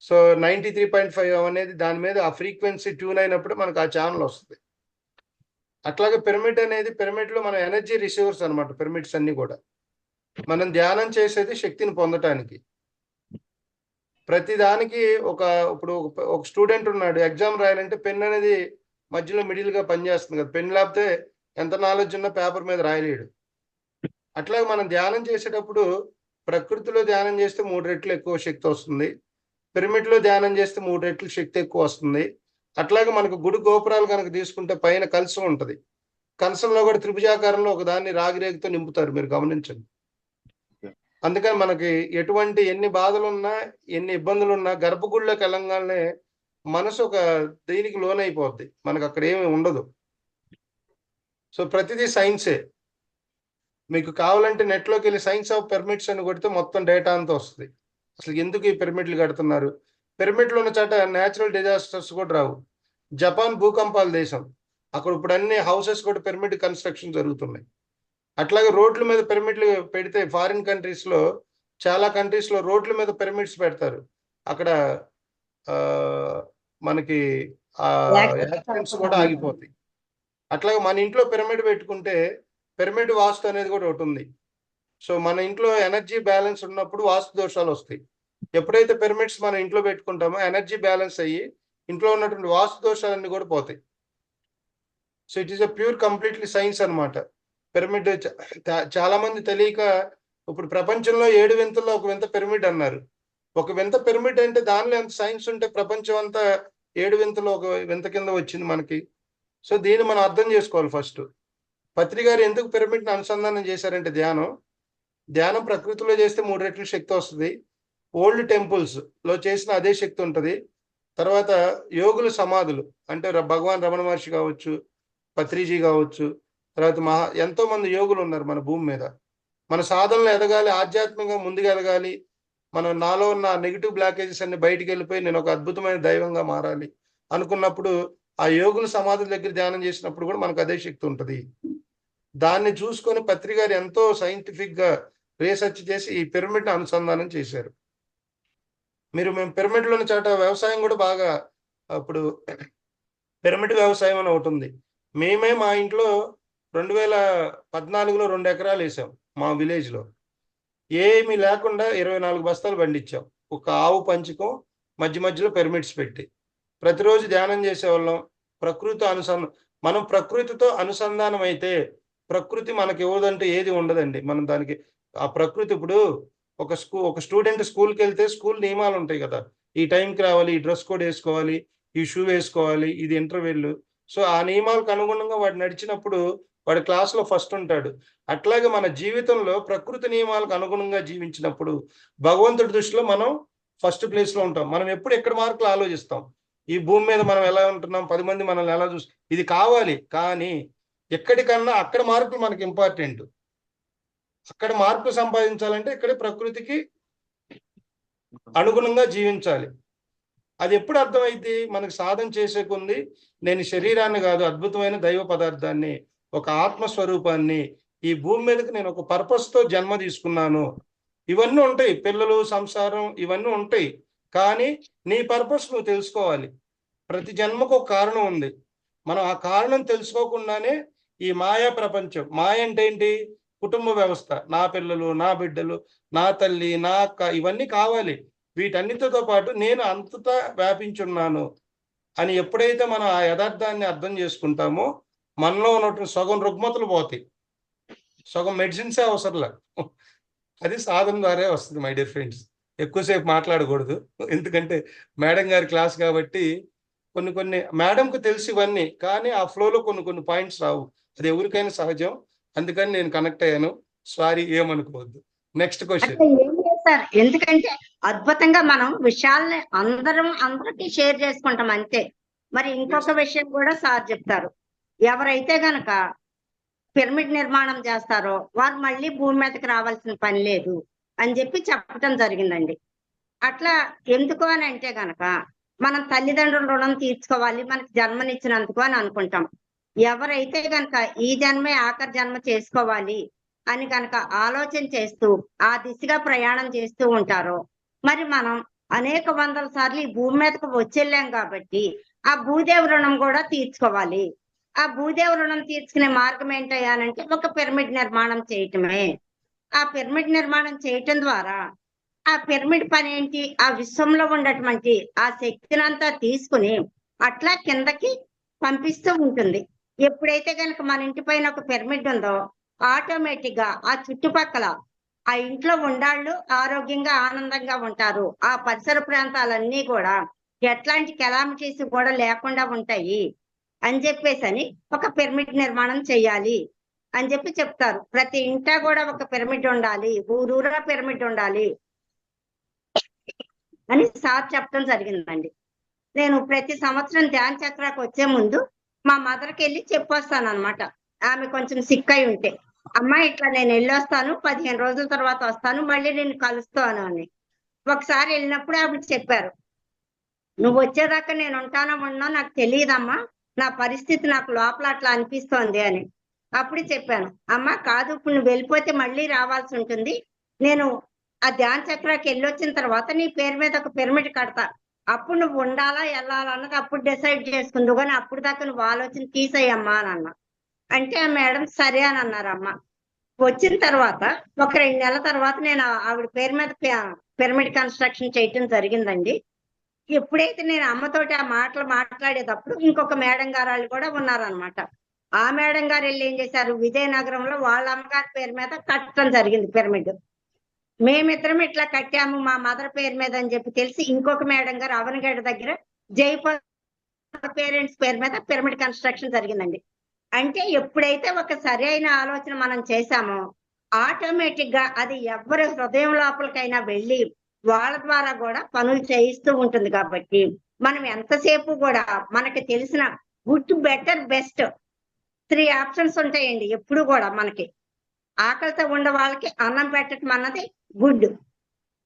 సో 93.5 అనేది దాని మీద ఆ ఫ్రీక్వెన్సీ ట్యూన్ అయినప్పుడు మనకు ఆ ఛానల్ వస్తుంది. అట్లాగే పిరమిడ్ అనేది, పిరమిడ్ లో మన ఎనర్జీ రిసీవర్స్ అనమాట. పిరమిడ్స్ అన్ని కూడా మనం ధ్యానం చేసేది శక్తిని పొందటానికి. ప్రతి దానికి ఇప్పుడు ఒక స్టూడెంట్ ఉన్నాడు, ఎగ్జామ్ రాయాలంటే పెన్ అనేది మధ్యలో మిడిల్ గా పనిచేస్తుంది కదా. పెన్ లేకపోతే ఎంత నాలెడ్జ్ ఉన్నా పేపర్ మీద రాయలేడు. అట్లాగే మనం ధ్యానం చేసేటప్పుడు ప్రకృతిలో ధ్యానం చేస్తే 3 రెట్లు ఎక్కువ శక్తి వస్తుంది, పిరమిడ్ లో ధ్యానం చేస్తే 3 రెట్లు శక్తి ఎక్కువ వస్తుంది. అట్లాగే మనకు గుడి గోపురాలు కనుక తీసుకుంటే పైన కలశం ఉంటది, కలశంలో కూడా త్రిభుజాకారంలో ఒక దాన్ని రాగిరేగితో నింపుతారు, మీరు గమనించండి. అందుకని మనకి ఎన్ని బాధలు ఉన్నా, ఎన్ని ఇబ్బందులు ఉన్నా గర్భగుడిలోకి వెళ్ళంగానే మనసు ఒక దీనికి లోనైపోద్ది, మనకు అక్కడ ఏమి ఉండదు. సో ప్రతిదీ సైన్సే. మీకు కావాలంటే నెట్లోకి వెళ్ళి సైన్స్ ఆఫ్ పిరమిడ్స్ అని కొడితే మొత్తం డేటా అంతా వస్తుంది. అసలు ఎందుకు ఈ పిరమిడ్లు కడుతున్నారు, పిరమిడ్లో ఉన్న చోట న్యాచురల్ డిజాస్టర్స్ కూడా రావు. జపాన్ భూకంపాల దేశం, అక్కడ ఇప్పుడు అన్ని హౌసెస్ కూడా పిరమిడ్ కన్స్ట్రక్షన్ జరుగుతున్నాయి. అట్లాగే రోడ్ల మీద పిరమిడ్లు పెడితే ఫారిన్ కంట్రీస్ లో, చాలా కంట్రీస్ లో రోడ్ల మీద పిరమిడ్స్ పెడతారు. అక్కడ మనకి యాక్సిడెంట్స్ కూడా ఆగిపోతాయి. అట్లాగే మన ఇంట్లో పిరమిడ్ పెట్టుకుంటే పిరమిడ్ వాస్తు అనేది కూడా ఒకటి ఉంది. సో మన ఇంట్లో ఎనర్జీ బ్యాలెన్స్ ఉన్నప్పుడు వాస్తు దోషాలు వస్తాయి. ఎప్పుడైతే పిరమిడ్స్ మన ఇంట్లో పెట్టుకుంటామో ఎనర్జీ బ్యాలెన్స్ అయ్యి ఇంట్లో ఉన్నటువంటి వాస్తు దోషాలన్నీ కూడా పోతాయి. So it is a pure completely science అనమాట. పిరమిడ్ చాలా మంది తెలియక ఇప్పుడు ప్రపంచంలో 7 వింతల్లో ఒక వింత పిరమిడ్ అన్నారు. ఒక వింత పిరమిడ్ అంటే దానిలో ఎంత సైన్స్ ఉంటే ప్రపంచం అంతా 7 వింతలో ఒక వింత కింద వచ్చింది మనకి. సో దీన్ని మనం అర్థం చేసుకోవాలి ఫస్ట్. పత్రి గారు ఎందుకు పిరమిడ్ని అనుసంధానం చేశారంటే ధ్యానం ప్రకృతిలో చేస్తే 3 రెట్లు శక్తి వస్తుంది. ఓల్డ్ టెంపుల్స్ లో చేసిన అదే శక్తి ఉంటుంది. తర్వాత యోగుల సమాధులు అంటే భగవాన్ రమణ మహర్షి కావచ్చు, పత్రిజీ కావచ్చు, తర్వాత ఎంతో మంది యోగులు ఉన్నారు మన భూమి మీద. మన సాధనలు ఎదగాలి, ఆధ్యాత్మికంగా ముందుకు ఎదగాలి, నాలో ఉన్న నెగిటివ్ బ్లాకేజెస్ అన్ని బయటికి వెళ్ళిపోయి నేను ఒక అద్భుతమైన దైవంగా మారాలి అనుకున్నప్పుడు ఆ యోగుల సమాధుల దగ్గర ధ్యానం చేసినప్పుడు కూడా మనకు అదే శక్తి ఉంటుంది. దాన్ని చూసుకొని పత్రి గారు ఎంతో సైంటిఫిక్ గా రీసెర్చ్ చేసి ఈ పిరమిడ్ అనుసంధానం చేశారు. మేము పిరమిడ్లోని చాట వ్యవసాయం కూడా బాగా, అప్పుడు పిరమిడ్ వ్యవసాయం అని ఒకటి ఉంది. మా ఇంట్లో 2014లో 2 ఎకరాలు వేసాం మా విలేజ్ లో. ఏమీ లేకుండా 24 బస్తాలు పండించాం. ఒక ఆవు పంచకం మధ్య మధ్యలో పిరమిడ్స్ పెట్టి ప్రతిరోజు ధ్యానం చేసేవాళ్ళం. మనం ప్రకృతితో అనుసంధానం అయితే ప్రకృతి మనకి ఇవ్వదంటే ఏది ఉండదండి. మనం దానికి ఆ ప్రకృతి ఇప్పుడు ఒక స్టూడెంట్ స్కూల్కి వెళ్తే స్కూల్ నియమాలు ఉంటాయి కదా, ఈ టైంకి రావాలి, ఈ డ్రెస్ కోడ్ వేసుకోవాలి, ఈ షూ వేసుకోవాలి, ఇది ఇంటర్వెల్. సో ఆ నియమాలకు అనుగుణంగా వాడు నడిచినప్పుడు వాడి క్లాస్లో ఫస్ట్ ఉంటాడు. అట్లాగే మన జీవితంలో ప్రకృతి నియమాలకు అనుగుణంగా జీవించినప్పుడు భగవంతుడి దృష్టిలో మనం ఫస్ట్ ప్లేస్లో ఉంటాం. మనం ఎప్పుడు ఎక్కడ మార్కులు ఆలోచిస్తాం, ఈ భూమి మీద మనం ఎలా ఉంటున్నాం, 10 మంది మనల్ని ఎలా ఇది కావాలి, కానీ ఎక్కడికన్నా అక్కడ మార్కులు మనకి ఇంపార్టెంట్. అక్కడ మార్కులు సంపాదించాలంటే ఇక్కడే ప్రకృతికి అనుగుణంగా జీవించాలి. అది ఎప్పుడు అర్థమైంది? మనకు సాధన చేసే కొంది నేను శరీరాన్ని కాదు, అద్భుతమైన దైవ పదార్థాన్ని, ఒక ఆత్మస్వరూపాన్ని, ఈ భూమి మీదకి నేను ఒక పర్పస్తో జన్మ తీసుకున్నాను. ఇవన్నీ ఉంటాయి, పిల్లలు, సంసారం, ఇవన్నీ ఉంటాయి. కానీ నీ పర్పస్ నువ్వు తెలుసుకోవాలి. ప్రతి జన్మకు ఒక కారణం ఉంది. మనం ఆ కారణం తెలుసుకోకుండానే ఈ మాయా ప్రపంచం, మాయ అంటే ఏంటి? కుటుంబ వ్యవస్థ, నా పిల్లలు, నా బిడ్డలు, నా తల్లి, నా అక్క, ఇవన్నీ కావాలి. వీటన్నిటితో పాటు నేను అంతటా వ్యాపించున్నాను అని ఎప్పుడైతే మనం ఆ యథార్థాన్ని అర్థం చేసుకుంటామో మనలో ఉన్నటువంటి సగం రుగ్మతలు పోతాయి, సగం మెడిసిన్సే అవసరంలే. అది సాధన ద్వారా వస్తుంది మై డియర్ ఫ్రెండ్స్. ఎక్కువసేపు మాట్లాడకూడదు, ఎందుకంటే మేడం గారి క్లాస్ కాబట్టి కొన్ని మేడంకు తెలిసి ఇవన్నీ, కానీ ఆ ఫ్లోలో కొన్ని పాయింట్స్ రావు. అది ఎవరికైనా సహజం, అందుకని నేను కనెక్ట్ అయ్యాను. సారీ, ఏమనుకోవద్దు. Next question. ఏం చేస్తారు, ఎందుకంటే అద్భుతంగా మనం విషయాల్ని అందరికీ షేర్ చేసుకుంటాం అంతే. మరి ఇంకొక విషయం కూడా సార్ చెప్తారు, ఎవరైతే గనక పిరమిడ్ నిర్మాణం చేస్తారో వారు మళ్ళీ భూమి మీదకి రావాల్సిన పని లేదు అని చెప్పడం జరిగిందండి. అట్లా ఎందుకు అని అంటే గనక మనం తల్లిదండ్రుల రుణం తీర్చుకోవాలి, మనకి జన్మనిచ్చినందుకు అని అనుకుంటాం. ఎవరైతే గనక ఈ జన్మే ఆఖరి జన్మ చేసుకోవాలి అని కనుక ఆలోచన చేస్తూ ఆ దిశగా ప్రయాణం చేస్తూ ఉంటారో, మరి మనం అనేక వందల సార్లు ఈ భూమి మీదకు వచ్చేళ్ళాం కాబట్టి ఆ భూదేవి రుణం కూడా తీర్చుకోవాలి. ఆ భూదేవి రుణం తీర్చుకునే మార్గం ఏంటయ్యానంటే ఒక పిరమిడ్ నిర్మాణం చేయటమే. ఆ పిరమిడ్ నిర్మాణం చేయటం ద్వారా ఆ పిరమిడ్ పని ఏంటి, ఆ విశ్వంలో ఉన్నటువంటి ఆ శక్తిని అంతా తీసుకుని అట్లా కిందకి పంపిస్తూ ఉంటుంది. ఎప్పుడైతే కనుక మన ఇంటి పైన ఒక పిరమిడ్ ఉందో ఆటోమేటిక్ గా ఆ చుట్టుపక్కల ఆ ఇంట్లో ఉండాళ్ళు ఆరోగ్యంగా ఆనందంగా ఉంటారు. ఆ పరిసర ప్రాంతాలన్నీ కూడా ఎట్లాంటి కెలామిటీస్ కూడా లేకుండా ఉంటాయి అని చెప్పేసి ఒక పిరమిడ్ నిర్మాణం చెయ్యాలి అని చెప్తారు. ప్రతి ఇంటా కూడా ఒక పిరమిడ్ ఉండాలి, ఊరూరా పిరమిడ్ ఉండాలి అని సార్ చెప్పడం జరిగిందండి. నేను ప్రతి సంవత్సరం ధ్యాన చక్రాకు వచ్చే ముందు మా మదర్కి వెళ్ళి చెప్పొస్తాను అనమాట. ఆమె కొంచెం సిక్ అయి ఉంటే, అమ్మా ఇట్లా నేను వెళ్ళొస్తాను, 15 రోజుల తర్వాత వస్తాను, మళ్ళీ నేను కలుస్తాను అని. ఒకసారి వెళ్ళినప్పుడు ఆవిడ చెప్పారు, నువ్వు వచ్చేదాకా నేను ఉంటానో ఉన్నా నాకు తెలియదమ్మా, నా పరిస్థితి నాకు లోపల అట్లా అనిపిస్తోంది అని. అప్పుడు చెప్పాను, అమ్మ కాదు, ఇప్పుడు నువ్వు వెళ్ళిపోతే మళ్ళీ రావాల్సి ఉంటుంది, నేను ఆ ధ్యాన చక్రాకి వెళ్ళొచ్చిన తర్వాత నీ పేరు మీద ఒక పిరమిడ్ కడతా, అప్పుడు నువ్వు ఉండాలా వెళ్ళాలా అన్నది అప్పుడు డిసైడ్ చేసుకుందు, కానీ అప్పుడు దాకా నువ్వు ఆలోచన తీసేయమ్మా అని అన్నా. అంటే ఆ మేడం సరే అని అన్నారమ్మ. వచ్చిన తర్వాత ఒక 2 నెలల తర్వాత నేను ఆవిడ పేరు మీద పిరమిడ్ కన్స్ట్రక్షన్ చేయటం జరిగిందండి. ఎప్పుడైతే నేను అమ్మతోటి ఆ మాటలు మాట్లాడేటప్పుడు ఇంకొక మేడం గారు వాళ్ళు కూడా ఉన్నారనమాట. ఆ మేడం గారు వెళ్ళి ఏం చేశారు, విజయనగరంలో వాళ్ళ అమ్మగారి పేరు మీద కట్టడం జరిగింది పిరమిడ్. మేమిద్దరం ఇట్లా కట్టాము మా మదర్ పేరు మీద అని తెలిసి ఇంకొక మేడం గారు అవనగడ్డ దగ్గర జైపూర్ పేరెంట్స్ పేరు మీద పిరమిడ్ కన్స్ట్రక్షన్ జరిగిందండి. అంటే ఎప్పుడైతే ఒక సరైన ఆలోచన మనం చేశామో ఆటోమేటిక్ గా అది ఎవరి హృదయం లోపలికైనా వెళ్ళి వాళ్ళ ద్వారా కూడా పనులు చేయిస్తూ ఉంటుంది. కాబట్టి మనం ఎంతసేపు కూడా మనకి తెలిసిన గుడ్, బెటర్, బెస్ట్ 3 ఆప్షన్స్ ఉంటాయండి ఎప్పుడు కూడా మనకి. ఆకలితో ఉండే వాళ్ళకి అన్నం పెట్టడం అన్నది గుడ్.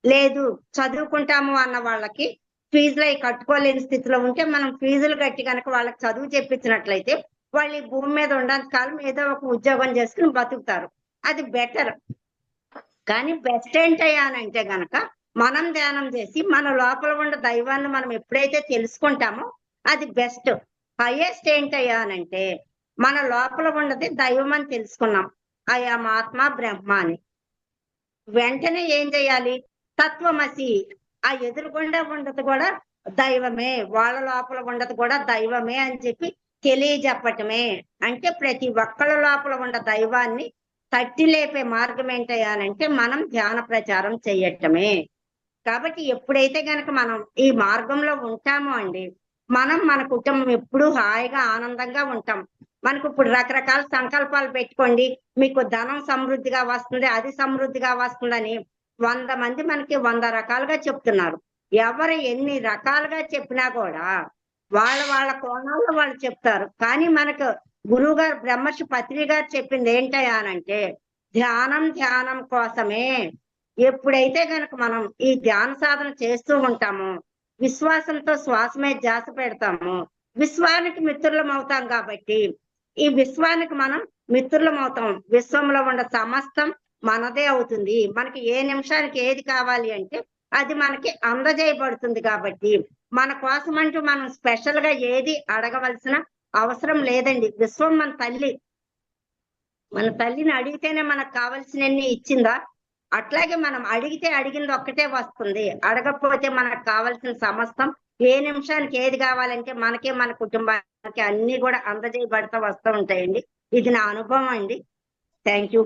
లేదు చదువుకుంటాము అన్న వాళ్ళకి ఫీజులు అవి కట్టుకోలేని స్థితిలో ఉంటే మనం ఫీజులు కట్టి కనుక వాళ్ళకి చదువు చెప్పించినట్లయితే వాళ్ళు ఈ భూమి మీద ఉన్నంత కాలం ఏదో ఒక ఉద్యోగం చేసుకుని బతుకుతారు. అది బెటర్. కానీ బెస్ట్ ఏంటయ్యా అని అంటే గనక మనం ధ్యానం చేసి మన లోపల ఉన్న దైవాన్ని మనం ఎప్పుడైతే తెలుసుకుంటామో అది బెస్ట్. హైయెస్ట్ ఏంటయ్యా అని అంటే మన లోపల ఉన్నది దైవం అని తెలుసుకున్నాం, అయాం ఆత్మ బ్రహ్మ అని. వెంటనే ఏం చేయాలి? తత్వమసి, ఆ ఎదురుగుండా ఉండదు కూడా దైవమే, వాళ్ళ లోపల ఉండదు కూడా దైవమే అని చెప్పి తెలియజెప్పటమే. అంటే ప్రతి ఒక్కళ్ళ లోపల ఉన్న దైవాన్ని తట్టి లేపే మార్గం ఏంటయ్యానంటే మనం ధ్యాన ప్రచారం చేయటమే. కాబట్టి ఎప్పుడైతే గనక మనం ఈ మార్గంలో ఉంటామో అండి, మనం మన కుటుంబం ఎప్పుడూ హాయిగా ఆనందంగా ఉంటాం. మనకు ఇప్పుడు రకరకాల సంకల్పాలు పెట్టుకోండి, మీకు ధనం సమృద్ధిగా వస్తుంది, అది సమృద్ధిగా వస్తుందని 100 మంది మనకి 100 రకాలుగా చెప్తున్నారు. ఎవరు ఎన్ని రకాలుగా చెప్పినా కూడా వాళ్ళ కోణాల్లో వాళ్ళు చెప్తారు. కానీ మనకు గురువు గారు బ్రహ్మర్షి పత్రి గారు చెప్పింది ఏంటంటే ధ్యానం కోసమే. ఎప్పుడైతే గనక మనం ఈ ధ్యాన సాధన చేస్తూ ఉంటామో విశ్వాసంతో శ్వాస మీద ధ్యాస పెడతాము, విశ్వానికి మిత్రులం అవుతాం. కాబట్టి ఈ విశ్వానికి మనం మిత్రులం అవుతాం. విశ్వంలో ఉన్న సమస్తం మనదే అవుతుంది. మనకి ఏ నిమిషానికి ఏది కావాలి అంటే అది మనకి అందజేయబడుతుంది. కాబట్టి మన కోసం అంటూ మనం స్పెషల్ గా ఏది అడగవలసిన అవసరం లేదండి. విశ్వం మన తల్లి. మన తల్లిని అడిగితేనే మనకు కావాల్సినన్ని ఇచ్చిందా? అట్లాగే మనం అడిగితే అడిగింది ఒక్కటే వస్తుంది. అడగకపోతే మనకు కావాల్సిన సమస్తం ఏ నిమిషానికి ఏది కావాలంటే మనకే మన కుటుంబానికి అన్ని కూడా అందజేయబడతా వస్తూ ఉంటాయండి. ఇది నా అనుభవం అండి. Thank you.